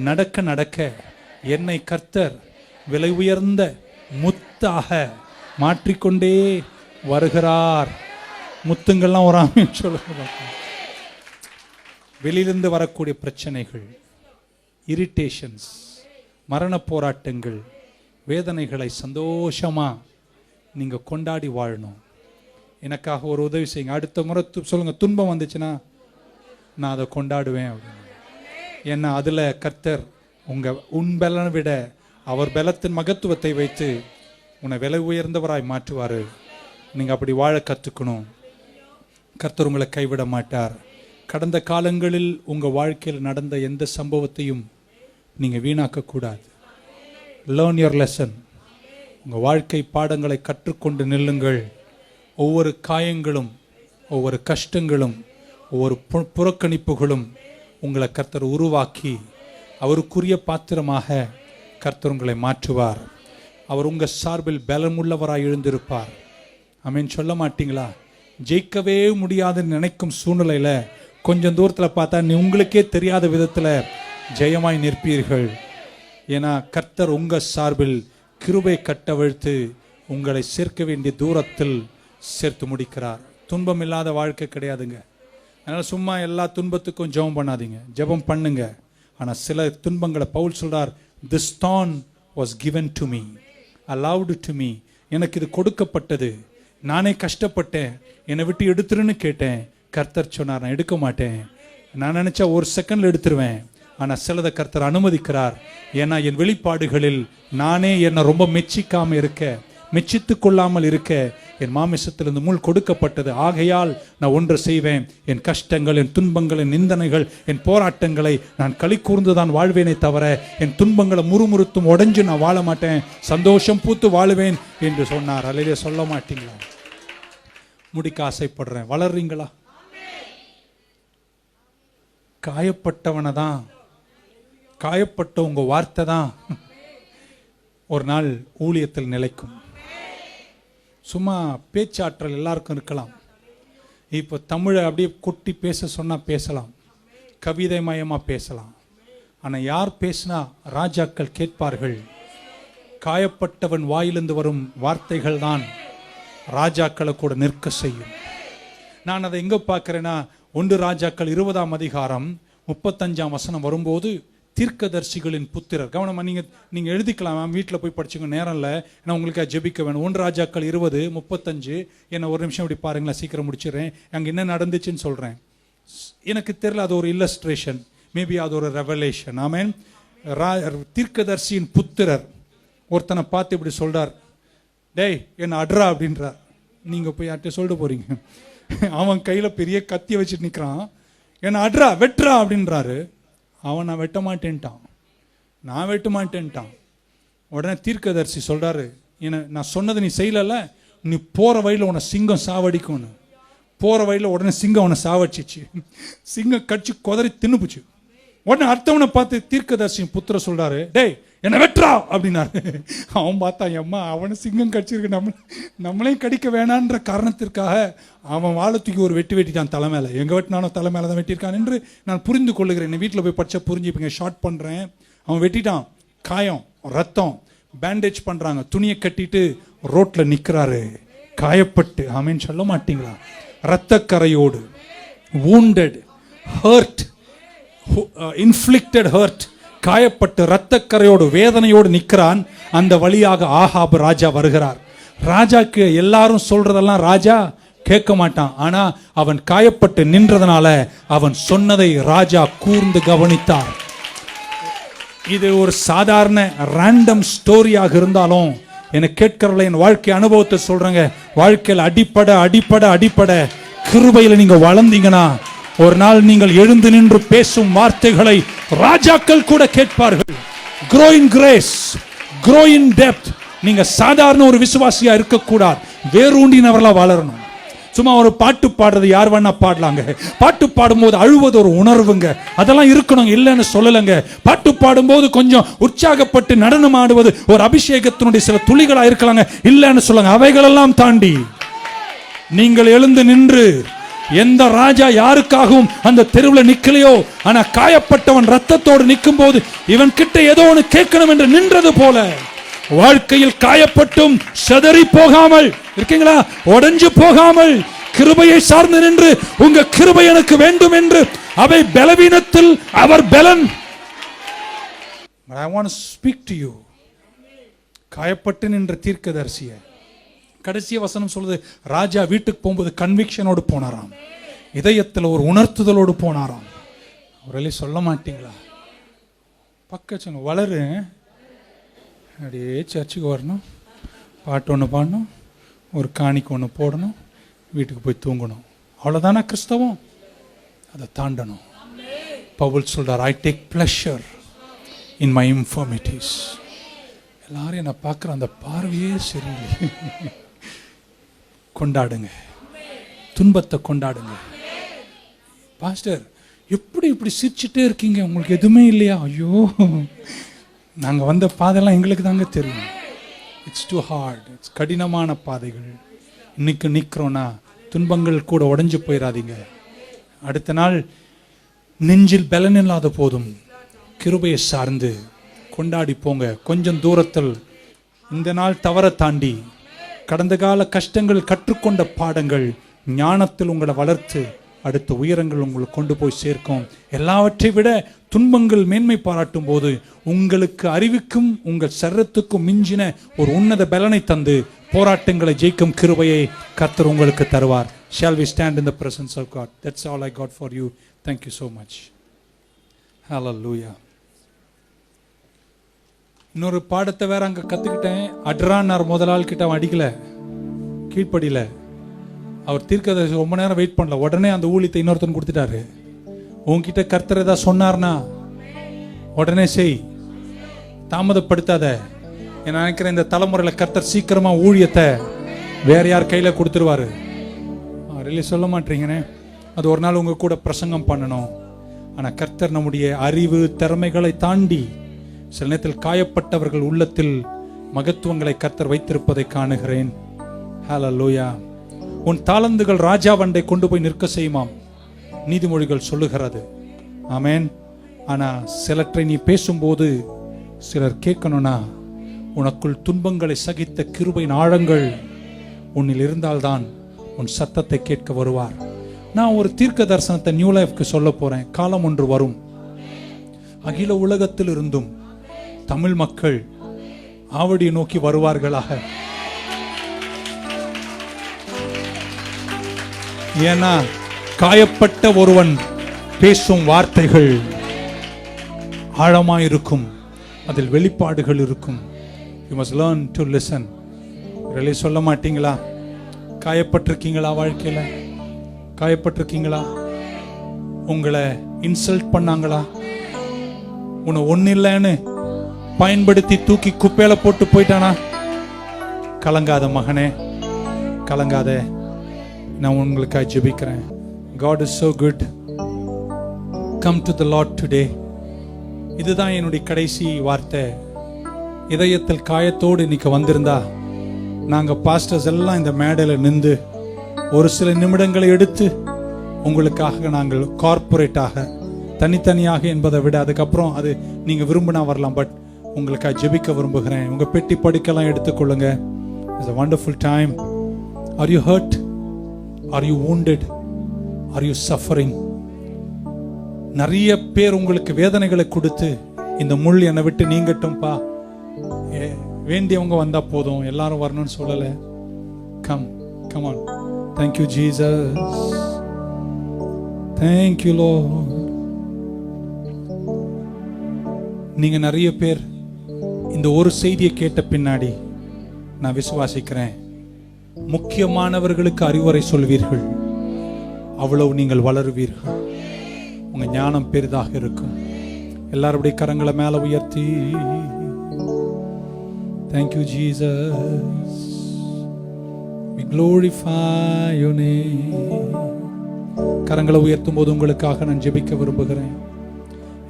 நடக்க நடக்க என்னை கர்த்தர் விலை உயர்ந்த முத்தாக மாற்றிக்கொண்டே வருகிறார். முத்துங்கள்லாம் ஒரு ஆமீன் சொல்ல. வெளியிலிருந்து வரக்கூடிய பிரச்சனைகள், இரிட்டேஷன்ஸ், மரண போராட்டங்கள், வேதனைகளை சந்தோஷமா நீங்க கொண்டாடி வாழணும். எனக்காக ஒரு உதவி செய்யுங்க. அடுத்த முறை சொல்லுங்க, துன்பம் வந்துச்சுன்னா நான் அதை கொண்டாடுவேன் அப்படின்னு. ஏன்னா அதுல கர்த்தர் உன் பலனை விட அவர் பலத்தின் மகத்துவத்தை வைத்து உன்னை விலை உயர்ந்தவராய் மாற்றுவாரு. நீங்க அப்படி வாழ கத்துக்கணும். கர்த்தர் உங்களை கைவிட மாட்டார். கடந்த காலங்களில் உங்க வாழ்க்கையில் நடந்த எந்த சம்பவத்தையும் நீங்க வீணாக்க கூடாது. Learn your lesson. உங்கள் வாழ்க்கை பாடங்களை கற்றுக்கொண்டு நில்லுங்கள். ஒவ்வொரு காயங்களும், ஒவ்வொரு கஷ்டங்களும், ஒவ்வொரு புறக்கணிப்புகளும் உங்களை கர்த்தர் உருவாக்கி அவருக்குரிய பாத்திரமாக கர்த்தர் உங்களை மாற்றுவார். அவர் உங்கள் சார்பில் பலமுள்ளவராய் எழுந்திருப்பார். ஆமென் சொல்ல மாட்டீங்களா? ஜெயிக்கவே முடியாதுன்னு நினைக்கும் சூழ்நிலையில கொஞ்சம் தூரத்தில் பார்த்தா நீ உங்களுக்கே தெரியாத விதத்தில் ஜெயமாய் நிற்பீர்கள். ஏன்னா கர்த்தர் உங்க சார்பில் கிருபை கட்டவிழ்த்து உங்களை சேர்க்க வேண்டிய தூரத்தில் சேர்த்து முடிக்கிறார். துன்பம் இல்லாத வாழ்க்கை கிடையாதுங்க. அதனால சும்மா எல்லா துன்பத்துக்கும் ஜெபம் பண்ணாதீங்க, ஜெபம் பண்ணுங்க. ஆனால் சில துன்பங்களை பவுல் சொல்றார், this thorn was given to me, allowed to me. எனக்கு இது கொடுக்கப்பட்டது, நானே கஷ்டப்பட்டேன், என்னை விட்டு எடுத்துருன்னு கேட்டேன். கர்த்தர் சொன்னார், நான் எடுக்க மாட்டேன். நான் நினைச்சா ஒரு செகண்ட்ல எடுத்துருவேன். ஆனால் சிலதை கர்த்தர் அனுமதிக்கிறார். ஏன்னா என் வெளிப்பாடுகளில் நானே என்னை ரொம்ப மெச்சித்து கொள்ளாமல் இருக்க என் மாமிசத்திலிருந்து முள் கொடுக்கப்பட்டது. ஆகையால் நான் ஒன்று செய்வேன், என் கஷ்டங்கள், என் துன்பங்கள், என் நிந்தனைகள், என் போராட்டங்களை நான் களி கூர்ந்துதான் வாழ்வேனே தவிர என் துன்பங்களை முறுமுறுத்தும் உடைஞ்சு நான் வாழ மாட்டேன், சந்தோஷம் பூத்து வாழுவேன் என்று சொன்னார். அல்லேலூயா சொல்ல மாட்டீங்களா? முடிக்க ஆசைப்படுறேன். வளர்றீங்களா? காயப்பட்டவனை தான், காயப்பட்ட உங்க வார்த்தை தான் ஒரு நாள் ஊழியத்தில் நிலைக்கும். சும்மா பேச்சாற்றல் எல்லாருக்கும் இருக்கலாம். இப்போ தமிழை அப்படியே கொட்டி பேச சொன்னா பேசலாம். கவிதைமயமா பேசலாம், ஆனா யார் பேசினா ராஜாக்கள் கேட்பார்கள். காயப்பட்டவன் வாயிலிருந்து வரும் வார்த்தைகள் தான் ராஜாக்களை கூட நிற்க செய்யும். நான் அதை எங்க பார்க்கிறேன்னா, 1 ராஜாக்கள் 20ஆம் அதிகாரம் 35ஆம் வசனம் வரும்போது, தீர்க்கதரிசிகளின் புத்திரர், கவனமா நீங்க எழுதிக்கலாம், வீட்டில் போய் படிச்சுங்க, நேரம் இல்லை, நான் உங்களுக்கு ஜெபிக்க வேணும். 1 ராஜாக்கள் 20:35. என்ன ஒரு நிமிஷம் இப்படி பாருங்களேன், சீக்கிரம் முடிச்சிடுறேன். அங்கே என்ன நடந்துச்சுன்னு சொல்றேன். எனக்கு தெரியல, அது ஒரு இல்லஸ்ட்ரேஷன், மேபி அது ஒரு ரெவலேஷன். ஆமென். தீர்க்கதரிசியின் புத்திரர் ஒருத்தனை பார்த்து இப்படி சொல்றார், டேய் என்ன அட்ரா அப்படின்றார். நீங்க போய் யார்கிட்ட சொல்லிட்டு போறீங்க? அவன் கையில பெரிய கத்தி வச்சுட்டு நிற்கிறான், என்ன அட்ரா வெட்டுறா அப்படின்றாரு. அவன் நான் வெட்ட மாட்டேன்ட்டான். உடனே தீர்க்கதரிசி சொல்றாரு, என்ன நான் சொன்னதை நீ செய்யல, நீ போற வழியில உன்னை சிங்கம் சாவடிக்கும்னு. போற வழியில உடனே சிங்கம் அவனை சாவடிச்சிச்சு. சிங்கம் கடிச்சு கொதறி தின்னுப்புச்சு. உடனே அடுத்தவனை பார்த்து தீர்க்கதரிசி புத்திர சொல்றாரு, டேய் என்ன வெட்டுறா அப்படின்னாரு. அவன் பார்த்தா, எம்மா அவனை சிங்கம் கடிச்சிருக்கு, நம்மளையும் கடிக்க வேணான்ற காரணத்திற்காக அவன் வாழத்துக்கு ஒரு வெட்டிட்டான் தலை மேல. எங்க வெட்டினானோ தலை மேல தான் வெட்டியிருக்கான் என்று நான் புரிந்து கொள்ளுகிறேன். வீட்டில் போய் படிச்சா புரிஞ்சுப்பீங்க. ஷார்ட் பண்றேன். அவன் வெட்டிட்டான், காயம், ரத்தம், பேண்டேஜ் பண்றாங்க, துணியை கட்டிட்டு ரோட்ல நிக்கிறாரு, காயப்பட்டு. ஆமேன்னு சொல்ல மாட்டீங்களா? ரத்தக்கரையோடு, wounded, hurt, inflicted hurt, காயப்பட்டு ரத்தக்கரையோடு வேதனையோடு நிற்கிறான். அந்த வழியாக ஆகாப் ராஜா வருகிறார். ராஜாக்கு எல்லாரும் சொல்றதெல்லாம் ராஜா கேட்க மாட்டான். ஆனா அவன் காயப்பட்டு நின்றதனால அவன் சொன்னதை ராஜா கூர்ந்து கவனித்தார். இது ஒரு சாதாரண ரேண்டம் ஸ்டோரியாக இருந்தாலும் எனக்கு கேட்கறல, என் வாழ்க்கை அனுபவத்தை சொல்றேங்க. வாழ்க்கையில் அடிப்படை கிருபையில நீங்க வளர்ந்தீங்கன்னா, ஒரு நாள் நீங்கள் எழுந்து நின்று பேசும் வார்த்தைகளை ராஜாக்கள் கூட கேட்பார்கள். grow in grace, grow in depth. நீங்க சாதாரண ஒரு விசுவாசியா இருக்கக்கூடாது, வேரூண்டினவர்களா வளரணும். சும்மா ஒரு பாட்டு பாடுறது யார் வேணா பாடலாங்க. பாட்டு பாடும்போது அழுவது ஒரு உணர்வுங்க, அதெல்லாம் இருக்கணும், இல்லைன்னு சொல்லலைங்க. பாட்டு பாடும்போது கொஞ்சம் உற்சாகப்பட்டு நடனம் ஆடுவது ஒரு அபிஷேகத்தினுடைய சில துளிகளா இருக்கலாங்க, இல்லைன்னு சொல்லுங்க. அவைகளெல்லாம் தாண்டி நீங்கள் எழுந்து நின்று, எந்த ராஜா யாருக்காகவும் அந்த தெருவில் நிக்கலையோ, ஆனா காயப்பட்டவன் ரத்தத்தோடு நிற்கும் போது இவன் கிட்ட ஏதோ ஒன்று கேட்கணும் என்று நின்றது போல, வாழ்க்கையில் காயப்பட்டும் செதறி போகாமல் இருக்கீங்களா, உடைஞ்சு போகாமல் கிருபையை சார்ந்து நின்று, உங்க கிருபை எனக்கு வேண்டும் என்று அவை பலவீனத்தில் அவர் பலன். I want to speak to you. காயப்பட்டு நின்ற தீர்க்கதரிசியை கடைசி வசனம் சொல்லுது, ராஜா வீட்டுக்கு போகும்போது கன்விக்ஷனோடு போனாராம், இதயத்தில் ஒரு உணர்த்துதலோடு போனாராம். அவர்களே சொல்ல மாட்டீங்களா? பக்கம் வளரு, அப்படியே சர்ச்சுக்கு வரணும், பாட்டு ஒன்று பாடணும், ஒரு காணிக்கு ஒன்று போடணும், வீட்டுக்கு போய் தூங்கணும், அவ்வளோதானா கிறிஸ்தவம்? அதை தாண்டணும். பவுல் சொல்றார், I take pleasure in my infirmities. எல்லாரும் என்னை பார்க்குற அந்த பார்வையே சரியில்லை. கொண்டாடுங்க, துன்பத்தை கொண்டாடுங்க. பாஸ்டர் எப்படி இப்படி சிரிச்சுட்டே இருக்கீங்க, உங்களுக்கு எதுவுமே இல்லையா? ஐயோ, நாங்கள் வந்த பாதையெல்லாம் எங்களுக்கு தாங்க தெரியும். இட்ஸ் டூ ஹார்ட், இட்ஸ் கடினமான பாதைகள். இன்னைக்கு நிற்கிறோன்னா துன்பங்கள் கூட உடைஞ்சு போயிடாதீங்க. அடுத்த நாள் நெஞ்சில் பலன் இல்லாத போதும் கிருபையை சார்ந்து கொண்டாடி போங்க. கொஞ்சம் தூரத்தில் இந்த நாள் தவற தாண்டி கடந்த கால கஷ்டங்கள், கற்றுக்கொண்ட பாடங்கள் ஞானத்தில் உங்களை வளர்த்து அடுத்த உயரங்கள் உங்களை கொண்டு போய் சேர்க்கும். எல்லாவற்றை விட துன்பங்கள் மேன்மை பாராட்டும் போது உங்களுக்கு அறிவுக்கும் உங்கள் சரீரத்துக்கும் மிஞ்சின ஒரு உன்னத பலனை தந்து போராட்டங்களை ஜெயிக்கும் கிருபையை கர்த்தர் உங்களுக்கு தருவார். Shall we stand in the presence of God? That's all I got for you. Thank you so much. Hallelujah. இன்னொரு பாடத்தை வேற அங்கே கற்றுக்கிட்டேன். அட்ரான்னார் முதலாள் கிட்ட அவன் அடிக்கல, கீழ்ப்படியில. அவர் தீர்க்கதரிசி ரொம்ப நேரம் வெயிட் பண்ணல, உடனே அந்த ஊழியத்தை இன்னொருத்தன் கொடுத்துட்டாரு. உன்கிட்ட கர்த்தர் ஏதாவது சொன்னார்னா உடனே செய், தாமதப்படுத்தாத. நான் நினைக்கிறேன் இந்த தலைமுறையில் கர்த்தர் சீக்கிரமா ஊழியத்தை வேற யார் கையில கொடுத்துருவாரு. ரிலீஸ் சொல்ல மாட்டீங்கன்னே. அது ஒரு நாள் உங்க கூட பிரசங்கம் பண்ணணும். ஆனா கர்த்தர் நம்முடைய அறிவு திறமைகளை தாண்டி சில நேரத்தில் காயப்பட்டவர்கள் உள்ளத்தில் மகத்துவங்களை கர்த்தர் வைத்திருப்பதை காணுகிறேன். ஹல்லேலூயா. உன் தாளந்துகள் ராஜாவண்டை கொண்டு போய் நிற்க செய்யுமாம், நீதிமொழிகள் சொல்லுகிறது. ஆமென். ஆனா சிலற்றை நீ பேசும்போது சிலர் கேட்கணும்னா, உனக்குள் துன்பங்களை சகித்த கிருபையின் ஆழங்கள் உன்னில் இருந்தால்தான் உன் சத்தத்தை கேட்க வருவார். நான் ஒரு தீர்க்க தரிசனத்தை நியூ லைஃப்க்கு சொல்ல போறேன். காலம் ஒன்று வரும், அகில உலகத்தில் இருந்தும் தமிழ் மக்கள் ஆவடியை நோக்கி வருவார்களாக. ஏன்னா காயப்பட்ட ஒருவன் பேசும் வார்த்தைகள் ஆழமாயிருக்கும், அதில் வெளிப்பாடுகள் இருக்கும். You must learn to listen. சொல்ல மாட்டீங்களா? காயப்பட்டிருக்கீங்களா? வாழ்க்கையில காயப்பட்டிருக்கீங்களா? உங்களை இன்சல்ட் பண்ணாங்களா? உன்னை ஒன்னு இல்லைன்னு பயன்படுத்தி தூக்கி குப்பையில போட்டு போயிட்டானா? கலங்காத மகனே, கலங்காத. நான் உங்களுக்காக ஜெபிக்கிறேன். God is so good. Come to the Lord today. இதுதான் என்னுடைய கடைசி வார்த்தை. இதயத்தில் காயத்தோடு இன்னைக்கு வந்திருந்தா, நாங்க பாஸ்டர்ஸ் எல்லாம் இந்த மேடையில் நின்று ஒரு சில நிமிடங்களை எடுத்து உங்களுக்காக நாங்கள் கார்பரேட்டாக தனித்தனியாக என்பதை விட, அதுக்கப்புறம் அது நீங்க விரும்பினா வரலாம், பட் உங்களுக்காக ஜெபிக்க விரும்புகிறேன். உங்க பெட்டி படிக்கலாம் எடுத்துக்கொள்ளுங்க. It's a wonderful time. Are you hurt? Are you wounded? Are you suffering? நிறைய பேர் உங்களுக்கு வேதனைகளை கொடுத்து, இந்த முள் என்னை விட்டு நீங்கட்டும்பா, வேண்டியவங்க வந்தா போதும், எல்லாரும் வரணும்னு சொல்லல. Come on. Thank you Jesus. Thank you Lord. நீங்க நிறைய பேர் இந்த ஒரு செய்தியை கேட்ட பின்னாடி நான் விசுவாசிக்கிறேன், முக்கியமானவர்களுக்கு அறிவுரை சொல்வீர்கள். அவ்வளவு நீங்கள் வளருவீர்கள். உங்க ஞானம் பெரிதாக இருக்கும். எல்லாருடைய கரங்களை மேல உயர்த்தி, thank you Jesus, we glorify your name. கரங்களை உயர்த்தும் போது உங்களுக்காக நான் ஜெபிக்க விரும்புகிறேன்.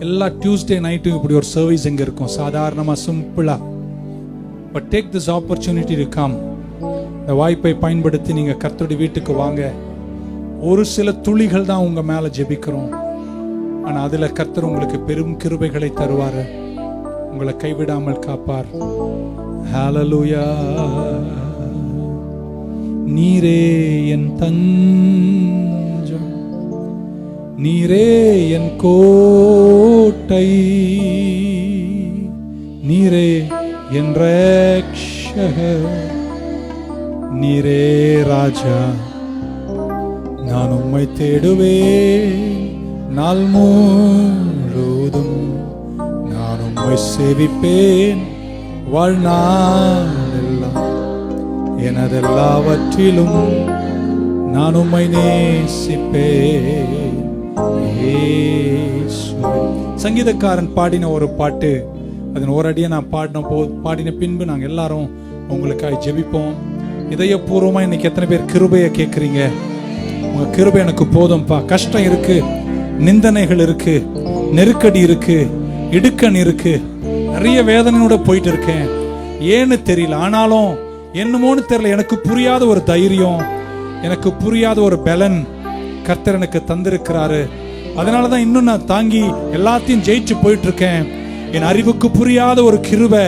எல்லா டியூஸ்டே நைட்டும் இப்படி ஒரு சர்வீஸ் எங்க இருக்கும், சாதாரணமா சிம்பிளா. But take this opportunity to come. இந்த வாய்ப்பை பயன்படுத்தி நீங்க கர்த்தருடைய வீட்டுக்கு வாங்க. ஒரு சில துளிகள் தான் உங்க மேல ஜெபிக்கிறோம், ஆனா அதுல கர்த்தர் உங்களுக்கு பெரும் கிருபைகளை தருவாரு, உங்களை கைவிடாமல் காப்பார். ஹalleluya. நீரே என் தஞ்சம், நீரே என் கோட்டை, நீரே என் ரட்சகர், நீரே ராஜா. நான் உம்மை தேடுவேன் நாள் முழுதும், நான் உம்மை சேவிப்பேன் வாழ்நாளெல்லாம். எனதெல்லாவற்றிலும் நான் உம்மை நேசிப்பேன். சங்கீதக்காரன் பாடின ஒரு பாட்டு, அதன் ஒரு அடியை நான் பாடின பின்பு நாங்கள் எல்லாரும் உங்களுக்காக ஜெபிப்போம். இதயபூர்வமா இன்னைக்கு எத்தனை பேர் கிருபையை கேட்குறீங்க? உங்க கிருபை எனக்கு போதும்பா. கஷ்டம் இருக்கு, நிந்தனைகள் இருக்கு, நெருக்கடி இருக்கு, இடுக்கண் இருக்கு, நிறைய வேதனையோட போயிட்டு இருக்கேன், ஏன்னு தெரியல. ஆனாலும் என்னமோன்னு தெரியல, எனக்கு புரியாத ஒரு தைரியம், எனக்கு புரியாத ஒரு பலன் கர்த்தர் எனக்கு தந்திருக்கிறாரு. அதனாலதான் இன்னும் நான் தாங்கி எல்லாத்தையும் ஜெயிச்சு போயிட்டு இருக்கேன். என் அறிவுக்கு புரியாத ஒரு கிருபை,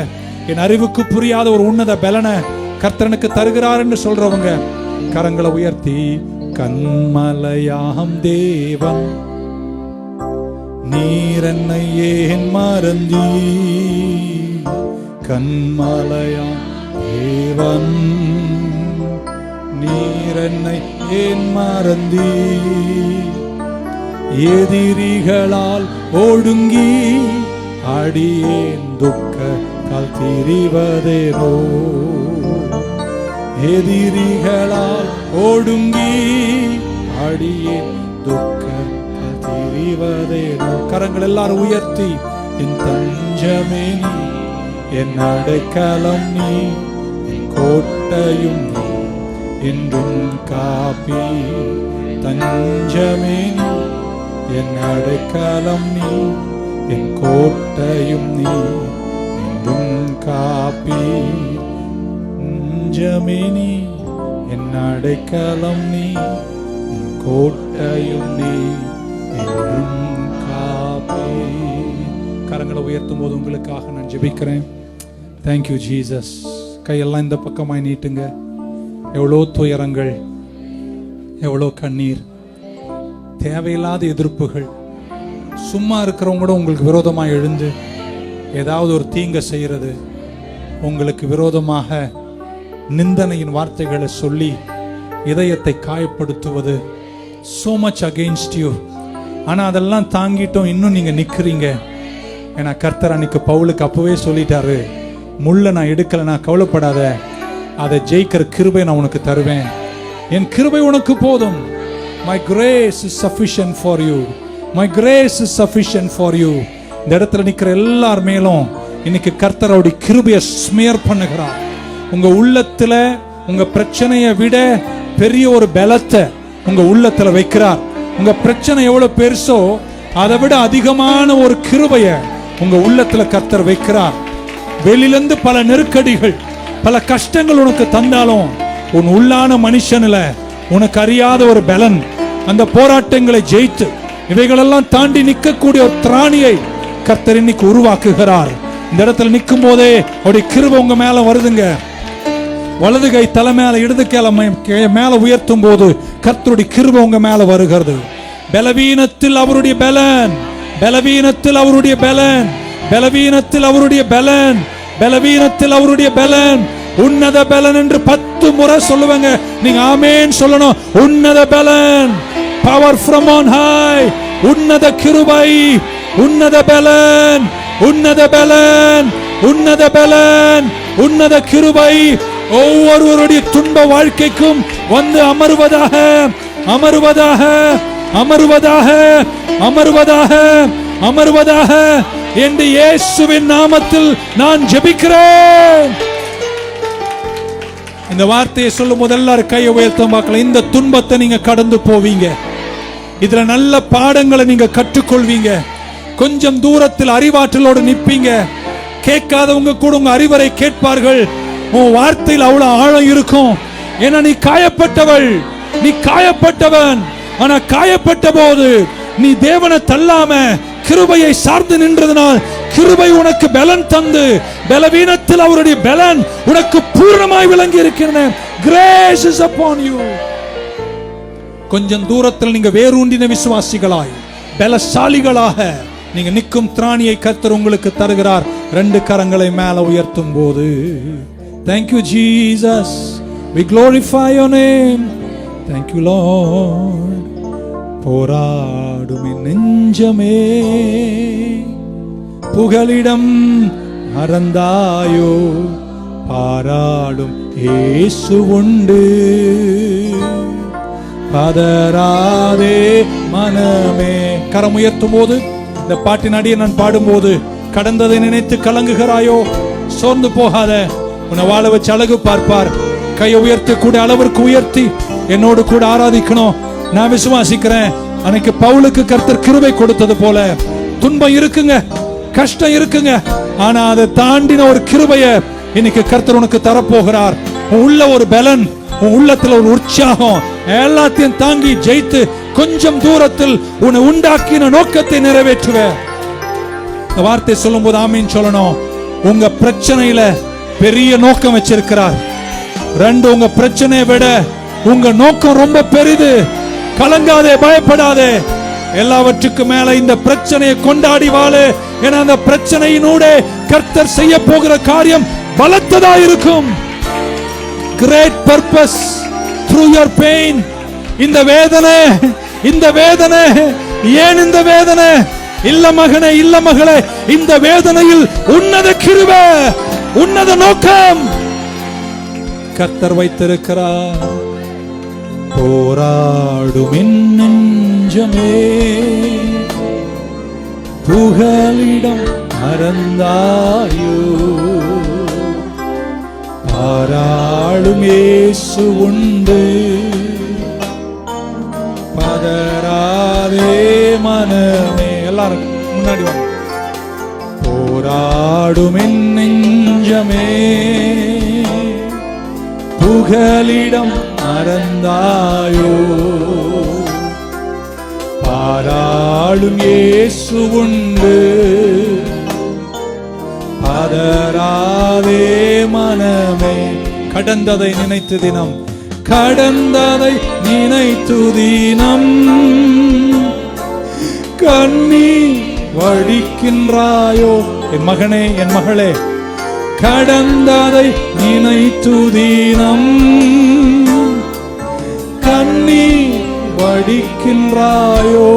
என் அறிவுக்கு புரியாத ஒரு உன்னத பலனை கர்த்தர் எனக்கு தருகிறாருன்னு சொல்றவங்க கரங்களை உயர்த்தி, கண்மலையாம் தேவன் நீர் என்னை ஏன் மறந்தீ, கண்மலையாம் தேவன் நீர் என்னை ஏன் மறந்தீ, எதிரிகளால் ஒடுங்கி அடியேன் துக்கத்தால் திரிவதேனோ, எதிரிகளால் ஒடுங்கி அடியேன் துக்கத்தால் திரிவதேனோ. கரங்கள் எல்லாரும் உயர்த்தி, என் தஞ்சமே நீ, என் அடைக்கலம் நீ, என் கோட்டையும் நீ, என்றும் காப்பி. தஞ்சமே நீ, என் அடைக்கலம் நீ, என் கோட்டையும் நீ, என்றும் காப்பி. தஞ்சமே நீ, என் அடைக்கலம் நீ, என் கோட்டையும் நீ, என்றும் காப்பி. கரங்களை உயர்த்தும் போது உங்களுக்காக நான் ஜெபிக்கிறேன். Thank you Jesus. கையெல்லாம் இந்த பக்கமாய் நீட்டுங்க. எவ்வளோ துயரங்கள், எவ்வளோ கண்ணீர், தேவையில்லாத எதிர்ப்புகள், சும்மா இருக்கிறவங்க கூட உங்களுக்கு விரோதமாக எழுந்து ஏதாவது ஒரு தீங்க செய்கிறது, உங்களுக்கு விரோதமாக நிந்தனையின் வார்த்தைகளை சொல்லி இதயத்தை காயப்படுத்துவது, so much against you. ஆனால் அதெல்லாம் தாங்கிட்டோம், இன்னும் நீங்கள் நிற்கிறீங்க. ஏன்னா கர்த்தர் அன்னைக்கு பவுலுக்கு அப்பவே சொல்லிட்டாரு, முள்ள நான் எடுக்கலை, நான் கவலைப்படாத, அதை ஜெயிக்கிற கிருபை நான் உனக்கு தருவேன், என் கிருபை உனக்கு போதும். My grace is sufficient for you. My grace is sufficient for you. இந்த இடத்துல நிற்கிற எல்லார் மேலும் இன்னைக்கு கர்த்தரோட கிருபையை ஸ்மியர் பண்ணுகிறார். உங்க உள்ளத்துல உங்க பிரச்சனையை விட பெரிய ஒரு பலத்தை உங்க உள்ளத்துல வைக்கிறார். உங்க பிரச்சனை எவ்வளவு பெருசோ அதை விட அதிகமான ஒரு கிருபையை உங்க உள்ளத்துல கர்த்தர் வைக்கிறார். வெளியிலிருந்து பல நெருக்கடிகள், பல கஷ்டங்கள் உனக்கு தந்தாலும் உன் உள்ளான மனுஷனில் உனக்கு அறியாத ஒரு பலன், அந்த போராட்டங்களை ஜெயித்து இவைகளெல்லாம் தாண்டி நிற்கக்கூடிய ஒரு திராணியை கர்த்தர் இன்னைக்கு உருவாக்குகிறார். இந்த இடத்துல நிற்கும் போதே அவருடைய கிருபை உங்க மேல வருதுங்க. வலது கை தலை மேல, இடது கை மேல உயர்த்தும் போது கர்த்தருடைய கிருபை உங்க மேல வருகிறது. பலவீனத்தில் அவருடைய பலன், பலவீனத்தில் அவருடைய பலன், பலவீனத்தில் அவருடைய பலன், பலவீனத்தில் அவருடைய பலன், உன்னத பலன் என்று 10 முறை சொல்லுவாங்க. நீங்க ஆமென் சொல்லணும். உன்னத பலன், பவர் ஃப்ரம் ஆன் ஹை, உன்னத கிருபை, உன்னத பலன், உன்னத பலன், உன்னத பலன், உன்னத கிருபை ஒவ்வொருவருடைய துன்ப வாழ்க்கைக்கும் வந்து அமர்வதாக, அமர்வதாக, அமர்வதாக, அமர்வதாக, அமர்வதாக என்று இயேசுவின் நாமத்தில் நான் ஜெபிக்கிறேன். இந்த வார்த்தையை சொல்லும் போது எல்லாரும் கையை உயர்த்த பார்க்கலாம். இந்த துன்பத்தை நீங்க கடந்து போவீங்க. இதுல நல்ல பாடங்களை நீங்க கற்றுக்கொள்வீங்க. கொஞ்சம் தூரத்தில் அறிவாற்றலோடு நிற்பீங்க. கேட்காதவங்க கூட உங்க அறிவுரை கேட்பார்கள். உன் வார்த்தையில் அவ்வளவு ஆழம் இருக்கும். ஏன்னா நீ காயப்பட்டவள், நீ காயப்பட்டவன். ஆனா காயப்பட்ட போது நீ தேவனை தள்ளாம கிருபையை சார்ந்து நின்றதனால் கிருபை உனக்கு பலன் தந்து, பலவீனத்தில் அவருடைய பலன் உனக்கு பூர்ணமாய் விளங்கி இருக்கிறது. Grace is upon you. கொஞ்சம் தூரத்தில் நீங்க வேரூன்றின விசுவாசிகளாய், பலசாலிகளாக நீங்க நிற்கும் திராணியை கர்த்தர் உங்களுக்கு தருகிறார். 2 கரங்களை மேல உயர்த்தும் போது, thank you Jesus, we glorify your name, thank you Lord. போராடும் நெஞ்சமே புகலிடம் மறந்தாயோ, பாராடும் இயேசு உண்டு, பதறாதே மனமே. கரம் உயர்த்தும் போது, இந்த பாட்டின் அடியை நான் பாடும்போது, கடந்ததை நினைத்து கலங்குகிறாயோ, சோர்ந்து போகாத, உன்னை வாழ வச்சு அழகு பார்ப்பார். கையை உயர்த்தி கூட அளவிற்கு உயர்த்தி என்னோடு கூட ஆராதிக்கணும். நான் விசுவாசிக்கிறேன், அன்னைக்கு பவுலுக்கு கர்த்தர் கிருபை கொடுத்தது போல துன்பம் இருக்குங்க, கஷ்டம் இருக்குங்க, ஆனா அதை தாண்டின ஒரு கிருபையை இன்னைக்கு கர்த்தர் உனக்கு தரப்போகிறார். உன் உள்ள ஒரு பலன், உன் உள்ளத்துல ஒரு உற்சாகம், எல்லாத்தையும் தாங்கி ஜெயித்து கொஞ்சம் தூரத்தில் உன்னை உண்டாக்கின நோக்கத்தை நிறைவேற்றுவ. இந்த வார்த்தை சொல்லும் போது ஆமீன் சொல்லணும். உங்க பிரச்சனையில பெரிய நோக்கம் வச்சிருக்கிறார். 2, உங்க பிரச்சனையை விட உங்க நோக்கம் ரொம்ப பெரிது. கலங்காதே, பயப்படாதே. எல்லாவற்றுக்கும் மேல இந்த பிரச்சனையை கொண்டாடி வாழு. ஏன்னா அந்த பிரச்சனையினூட கர்த்தர் செய்ய போகிற காரியம் பலத்ததா இருக்கும். Great purpose through your pain. இந்த வேதனை, இந்த வேதனை, ஏன் இந்த வேதனை? இல்ல மகனே, இல்ல மகளே, இந்த வேதனையில் உன்னத கிருபை, உன்னத நோக்கம் கர்த்தர் வைத்திருக்கிறார். போராடும் நெஞ்சமே புகலிடம் மறந்தாயோ, பாராளும் இயேசு உண்டு, பதறாதே மனமே. எல்லாரும் முன்னாடி வாங்க. போராடும் நெஞ்சமே புகலிடம் மறந்தாயோ, பாராளும் இயேசு உண்டு, பதறாதே மனமே. கடந்ததை நினைத்து தினம், கடந்ததை நினைத்து தினம் கண்ணீர் வடிக்கின்றாயோ. என் மகனே, என் மகளே, கடந்ததை நினைத்து தினம் கண்ணீர் வடிக்கின்றாயோ.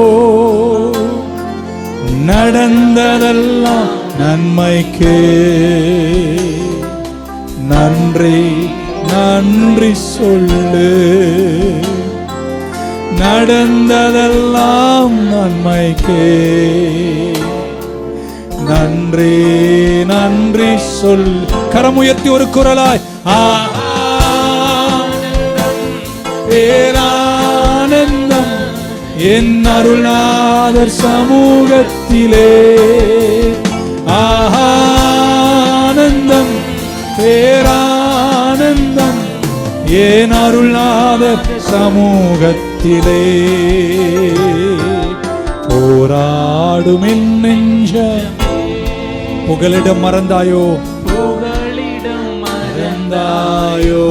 நடந்ததெல்லாம் நன்மைக்கே, நன்றி நன்றி சொல்லு. நடந்ததெல்லாம் நன்மைக்கே, நன்றி நன்றி சொல். கரமுயர்த்தி ஒரு குரலாய் பேரானந்தம் என் அருள்நாதர் சமூகத்திலே. ஆனந்தம் பேரானந்தம் என் அருள்நாதர் சமூகத்திலே. போராடும் என் நெஞ்ச புகலிடம் மறந்தாயோ, புகலிடம் மறந்தாயோ.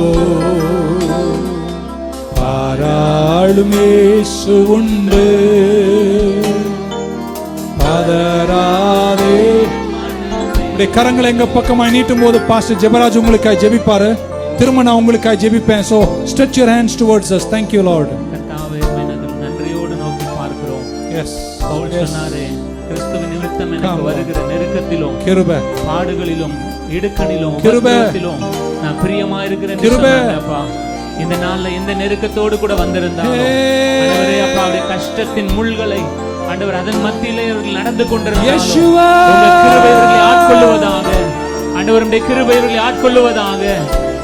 பாராளும் இயேசு உண்டு, பதறாதே. கரங்களை எங்க பக்கமாய் நீட்டும் போது பாஸ்டர் ஜெபராஜ் உங்களுக்காய் ஜெபிப்பாரு. திரும்ப நான் உங்களுக்காய் ஜெபிப்பேன். So stretch your hands towards us. Thank you Lord. கர்த்தாவே, நன்றியோடு நோக்கி பார்க்கிறோம். Yes. பவுல் சொன்னாரே, கிறிஸ்துவின் நிமித்தம் எனக்கு வருகிற நெருக்கத்திலும் கிருபை பாடுகளிலும் இடுக்கணிலும் கிருபை நான் பிரியமா இருக்கிறேன். கிருபை அப்பா, இந்த நாள்ல எந்த நெருக்கத்தோடு கூட வந்திருந்தாலும் ஆண்டவரே அப்பா, அவருடைய கஷ்டத்தின் முள்களை ஆண்டவர் அதன் மத்தியிலே நடந்து கொண்டிருந்தாலும் உங்க கிருபை அவர்களை ஆட்கொள்ளுவதாக. ஆண்டவருடைய கிருபை அவர்களை ஆட்கொள்ளுவதாக.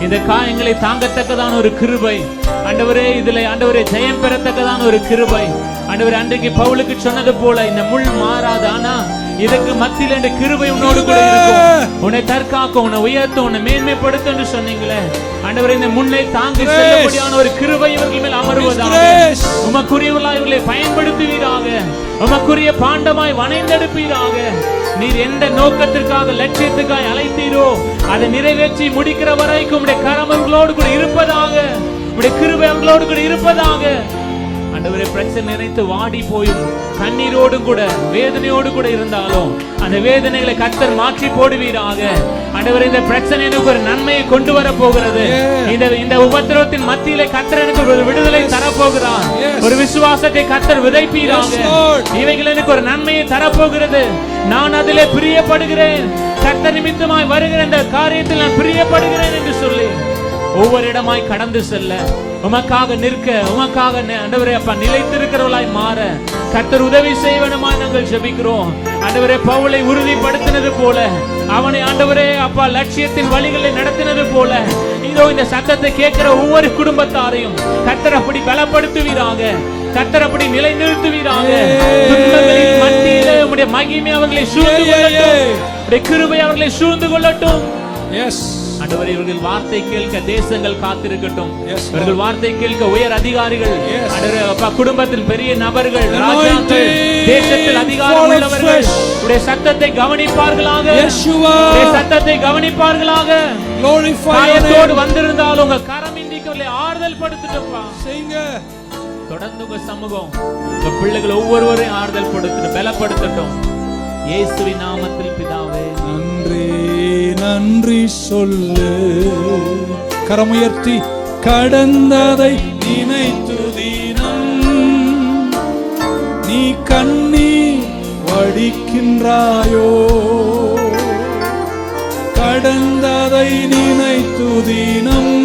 இந்த காயங்களை தாங்கத்தக்கதான ஒரு கிருபை ஆண்டவரே, இதுல ஆண்டவரே ஜெயம் பெறத்தக்கதான ஒரு கிருபை ஆண்டவரே. அன்றைக்கு பவுலுக்கு சொன்னது போல இந்த முள் மாறாது, ஆனா இதுக்கு மத்தியில இந்த கிருபை உன்னோடு கூட இருக்கும். உன்னை தற்காக்கும், உன்னை உயர்த்தும், உன்னை மேன்மைப்படுத்தும் என்று சொன்னீங்களே ஆண்டவரே. இந்த முன்னை தாங்கி செல்லக்கூடியான ஒரு கிருபை இவர்கள் மேல் அமர்வதாக. உமக்குரியவர்களாய் இவர்களை பயன்படுத்துவீராக, உமக்குரிய பாண்டமாய் வணைந்தெடுப்பீராக. நீர் எந்த நோக்கத்திற்காக லட்சியத்துக்காய் அழைத்தீரோ அதை நிறைவேற்றி முடிக்கிற வரைக்கும் உடைய கரம் அவர்களோடு கூட இருப்பதாக, உடைய கிருபை அவர்களோடு கூட இருப்பதாக. ஆண்டவரே, பிரச்சனை நினைத்து வாடி போயும் கண்ணீரோடும் கூட வேதனையோடு கூட இருந்தாலும் அந்த வேதனைகளை கர்த்தர் மாற்றி போடுவீராக. ஆண்டவரே, இந்த பிரச்சனை எனக்கு ஒரு நன்மையை கொண்டு வர போகிறது. இந்த உபத்திரவத்தின் மத்தியிலே கர்த்தர் எனக்கு ஒரு விடுதலை தரப்போகிறார். ஒரு விசுவாசத்தை கர்த்தர் விதைப்பீராக. இவைகள் எனக்கு ஒரு நன்மையை தரப்போகிறது. நான் அதிலே பிரியப்படுகிறேன். கர்த்தர் நிமித்தமாய் வருகிற இந்த காரியத்தில் நான் பிரியப்படுகிறேன் என்று சொல்லி ஒவ்வொரு இடமாய் கடந்து செல்ல, உமக்காக நிற்க, உமக்காக ஆண்டவரே அப்பா நிலைத்திருக்கிறவளாய் மாற கர்த்தர் உதவி செய்வனுமாய் நாங்கள் ஜெபிக்கிறோம். ஆண்டவரே, பவுலை உறுதிப்படுத்தினது போல, அவனை ஆண்டவரே அப்பா லட்சியத்தின் வழிகளை நடத்தினது போல, இதோ இந்த சத்தத்தை கேட்கிற ஒவ்வொரு குடும்பத்தாரையும் கர்த்தர் அப்படி பலப்படுத்துவீராக, கர்த்தர் அப்படி நிலைநிறுத்துவீராக. துன்பங்களின் மத்தியிலே உம்முடைய மகிமை அவர்களை சூழ்ந்து கொள்ளட்டும், உம்முடைய கிருபை அவர்களை சூழ்ந்து கொள்ளட்டும். ஆண்டவரே, இவர்கள் வார்த்தை கேட்க தேசங்கள் காத்திருக்கட்டும். இவர்கள் வார்த்தை கேட்க உயர் அதிகாரிகள், குடும்பத்தில் பெரிய நபர்கள், ராஜாக்கள், தேசத்தில் அதிகாரம் உள்ளவர்கள் உடைய சத்தத்தை கவனிப்பார்களாக, சத்தத்தை கவனிப்பார்களாக. காயத்தோடு வந்திருந்தாலும் உங்க கரம் இன்றைக்கு ஆறுதல் படுத்துட்டப்பா. தொடர்ந்து உங்க சமூகம் உங்க பிள்ளைகள் ஒவ்வொருவரையும் ஆறுதல் படுத்தட்டும், பலப்படுத்தட்டும். இயேசுவின் நாமத்தில் பிதாவே, நன்றி நன்றி சொல்லு. கரமுயர்த்தி கடந்ததை நினைத்து தினம் நீ கண்ணீர் வடிக்கின்றாயோ. கடந்ததை நினைத்து தினம்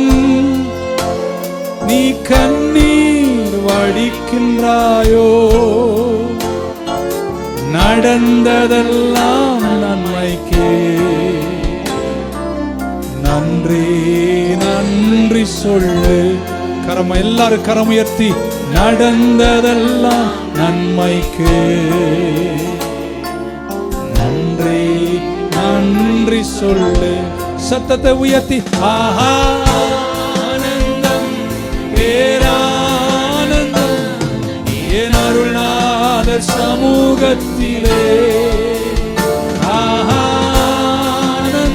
நீ கண்ணீர் வடிக்கின்றாயோ. நடந்ததெல்லாம் நன்மைக்கே, நன்றி நன்றி சொல்லு. எல்லாரும் கரமுயர்த்தி நடந்ததெல்லாம் நன்மைக்கு, நன்றி நன்றி சொல்லு. சத்தத்தை உயர்த்தி ஆனந்தம் பேரானந்தம் என் அருள்நாதர் சமூகத்திலே. ஆனந்தம்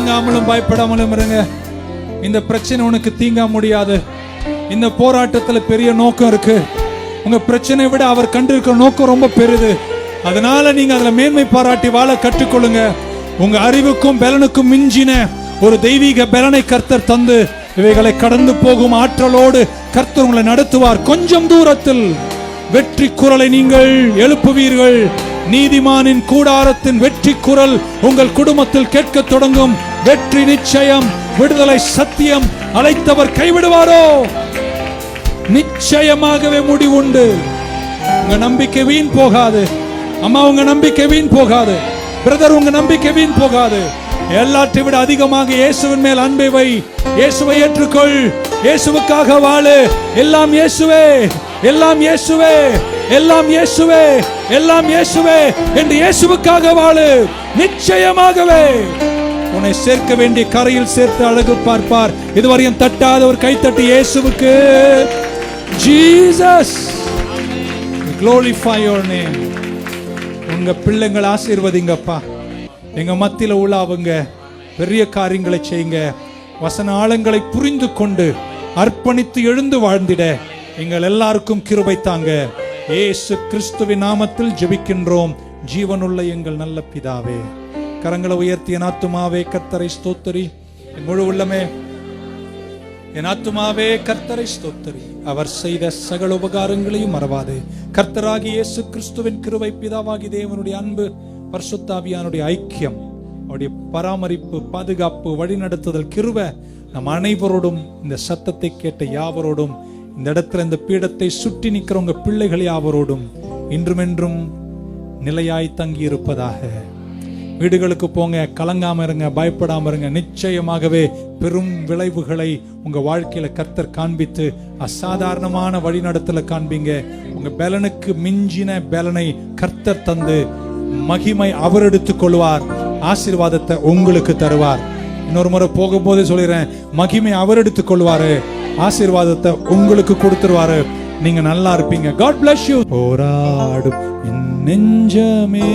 கலங்காமலும் பயப்படாமலும் இருங்க. இந்த பிரச்சனை உனக்கு தீங்க முடியாது. இந்த போராட்டத்துல பெரிய நோக்கம் இருக்கு. உங்க பிரச்சனை விட அவர் கண்டிருக்கிற நோக்கம் ரொம்ப பெரிது. அதனால நீங்க அதுல மேன்மை பாராட்டி வாழ கற்றுக்கொள்ளுங்க. உங்க அறிவுக்கும் பலனுக்கும் மிஞ்சின ஒரு தெய்வீக பலனை கர்த்தர் தந்து இவைகளை கடந்து போகும் ஆற்றலோடு கர்த்தர் உங்களை நடத்துவார். கொஞ்சம் தூரத்தில் வெற்றி குரலை நீங்கள் எழுப்புவீர்கள். நீதிமானின் கூடாரத்தின் வெற்றி குரல் உங்கள் குடும்பத்தில் கேட்க தொடங்கும். வெற்றி நிச்சயம், விடுதலை சத்தியம். அழைத்தவர் கைவிடுவாரோ? நிச்சயமாகவே முடிவுண்டு. உங்க நம்பிக்கை வீண் போகாது. அம்மா, உங்க நம்பிக்கை வீண் போகாது. பிரதர், உங்க நம்பிக்கை வீண் போகாது. எல்லாற்றை விட அதிகமாக இயேசுவின் மேல் அன்பை வை. இயேசுவை ஏற்றுக்கொள். இயேசுவுக்காக வாழு. எல்லாம் இயேசுவே, எல்லாம் இயேசுவே, எல்லாம் இயேசுவே, எல்லாம் இயேசுவே என்று இயேசுவுக்காக வாழு. நிச்சயமாகவே உன்னை சேர்க்க வேண்டிய கரையில் சேர்த்து அழகு பார்ப்பார். இதுவரையும் தட்டாத ஒரு கைத்தட்டி இயேசுவுக்கு. Jesus, glorify your name. உங்க பிள்ளைங்களை ஆசீர்வதிங்கப்பா. எங்க மத்தியில உள்ள அவங்க பெரிய காரியங்களை செய்யுங்க. வசன ஆழங்களை புரிந்து கொண்டு அர்ப்பணித்து எழுந்து வாழ்ந்திட எங்கள் எல்லாருக்கும் கிருபை தாங்க. இயேசு கிறிஸ்துவின் நாமத்தில் ஜெபிக்கின்றோம் ஜீவனுள்ள எங்கள் நல்ல பிதாவே. கரங்களை உயர்த்திய என் ஆத்துமாவே கர்த்தரை ஸ்தோத்திரி. என் முழு உள்ளமே என் ஆத்துமாவே கர்த்தரை ஸ்தோத்திரி. அவர் செய்த சகல உபகாரங்களையும் மறவாதே. கர்த்தராகிய இயேசு கிறிஸ்துவின் கிருபை, பிதாவாகிய தேவனுடைய அன்பு, பரிசுத்த ஆவியானுடைய ஐக்கியம், அவருடைய பராமரிப்பு, பாதுகாப்பு, வழிநடத்துதல், கிருபை நம் அனைவரோடும், இந்த சத்தத்தை கேட்ட யாவரோடும், இந்த இடத்துல இந்த பீடத்தை சுற்றி நிற்கிற உங்க பிள்ளைகள் யாவரோடும் இன்றுமென்றும் நிலையாய் தங்கி இருப்பதாக. வீடுகளுக்கு போங்க, கலங்காம இருங்க, பயப்படாம இருங்க. நிச்சயமாகவே பெரும் விளைவுகளை உங்க வாழ்க்கையில கர்த்தர் காண்பித்து அசாதாரணமான வழிநடத்தல காண்பீங்க. உங்க பலனுக்கு மிஞ்சின பலனை கர்த்தர் தந்து மகிமை அவர் எடுத்துக் கொள்வார். ஆசீர்வாதத்தை உங்களுக்கு தருவார். இன்னொரு முறை போகும்போதே சொல்லிடுறேன், மகிமை அவர் எடுத்துக் கொள்வாரு, ஆசீர்வாதத்தை உங்களுக்கு கொடுத்துருவாரு. நீங்க நல்லா இருப்பீங்க. God bless you. போராடும் என் நெஞ்சமே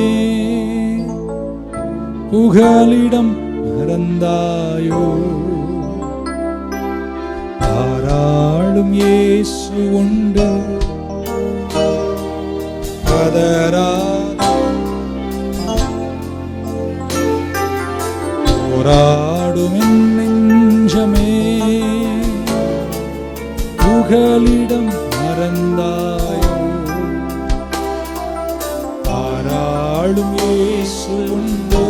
புகலிடம் மறந்தாயோ, பாராளும் இயேசு உண்டு பதரா. போராடும் என் நெஞ்சமே புகலிடம் மறந்தாயோ, பாராளும் இயேசு உண்டு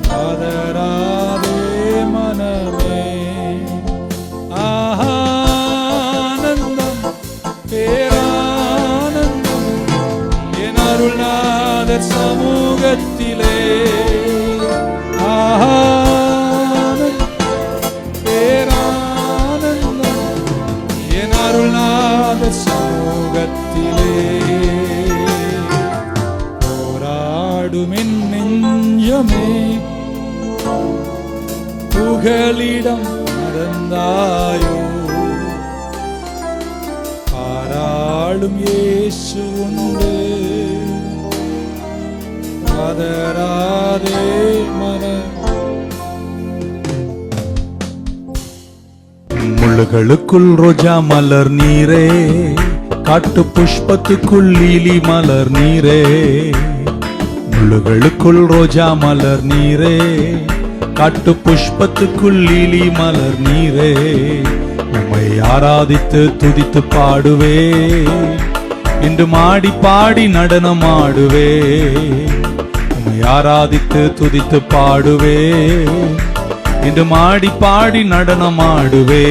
பதராதே மனமே. ஆனந்தம் பேரானந்தம் என் அருள்நாதர் சமூகத்திலே. ஆனந்தம் பேரானந்தம் என் அருள்நாதர் சமூகத்திலே. போராடும் என் நெஞ்சமே புகலிடம் மறந்தாயோ, பாராளும் இயேசு உண்டு பதராதே மன. முள்ளுகளுக்குள் ரோஜா மலர் நீரே, காட்டு புஷ்பத்துக்குள் லீலி மலர் நீரே. முள்ளுகளுக்குள் ரோஜா மலர் நீரே, காட்டு புஷ்பத்துக்குள் லீலி மலர் நீரே. உம்மை ஆராதித்து துதித்து பாடுவே, இன்று மாடி பாடி நடனம் ஆடுவே. உம்மை ஆராதித்து துதித்து பாடுவே, இன்று மாடி பாடி நடனம் ஆடுவே.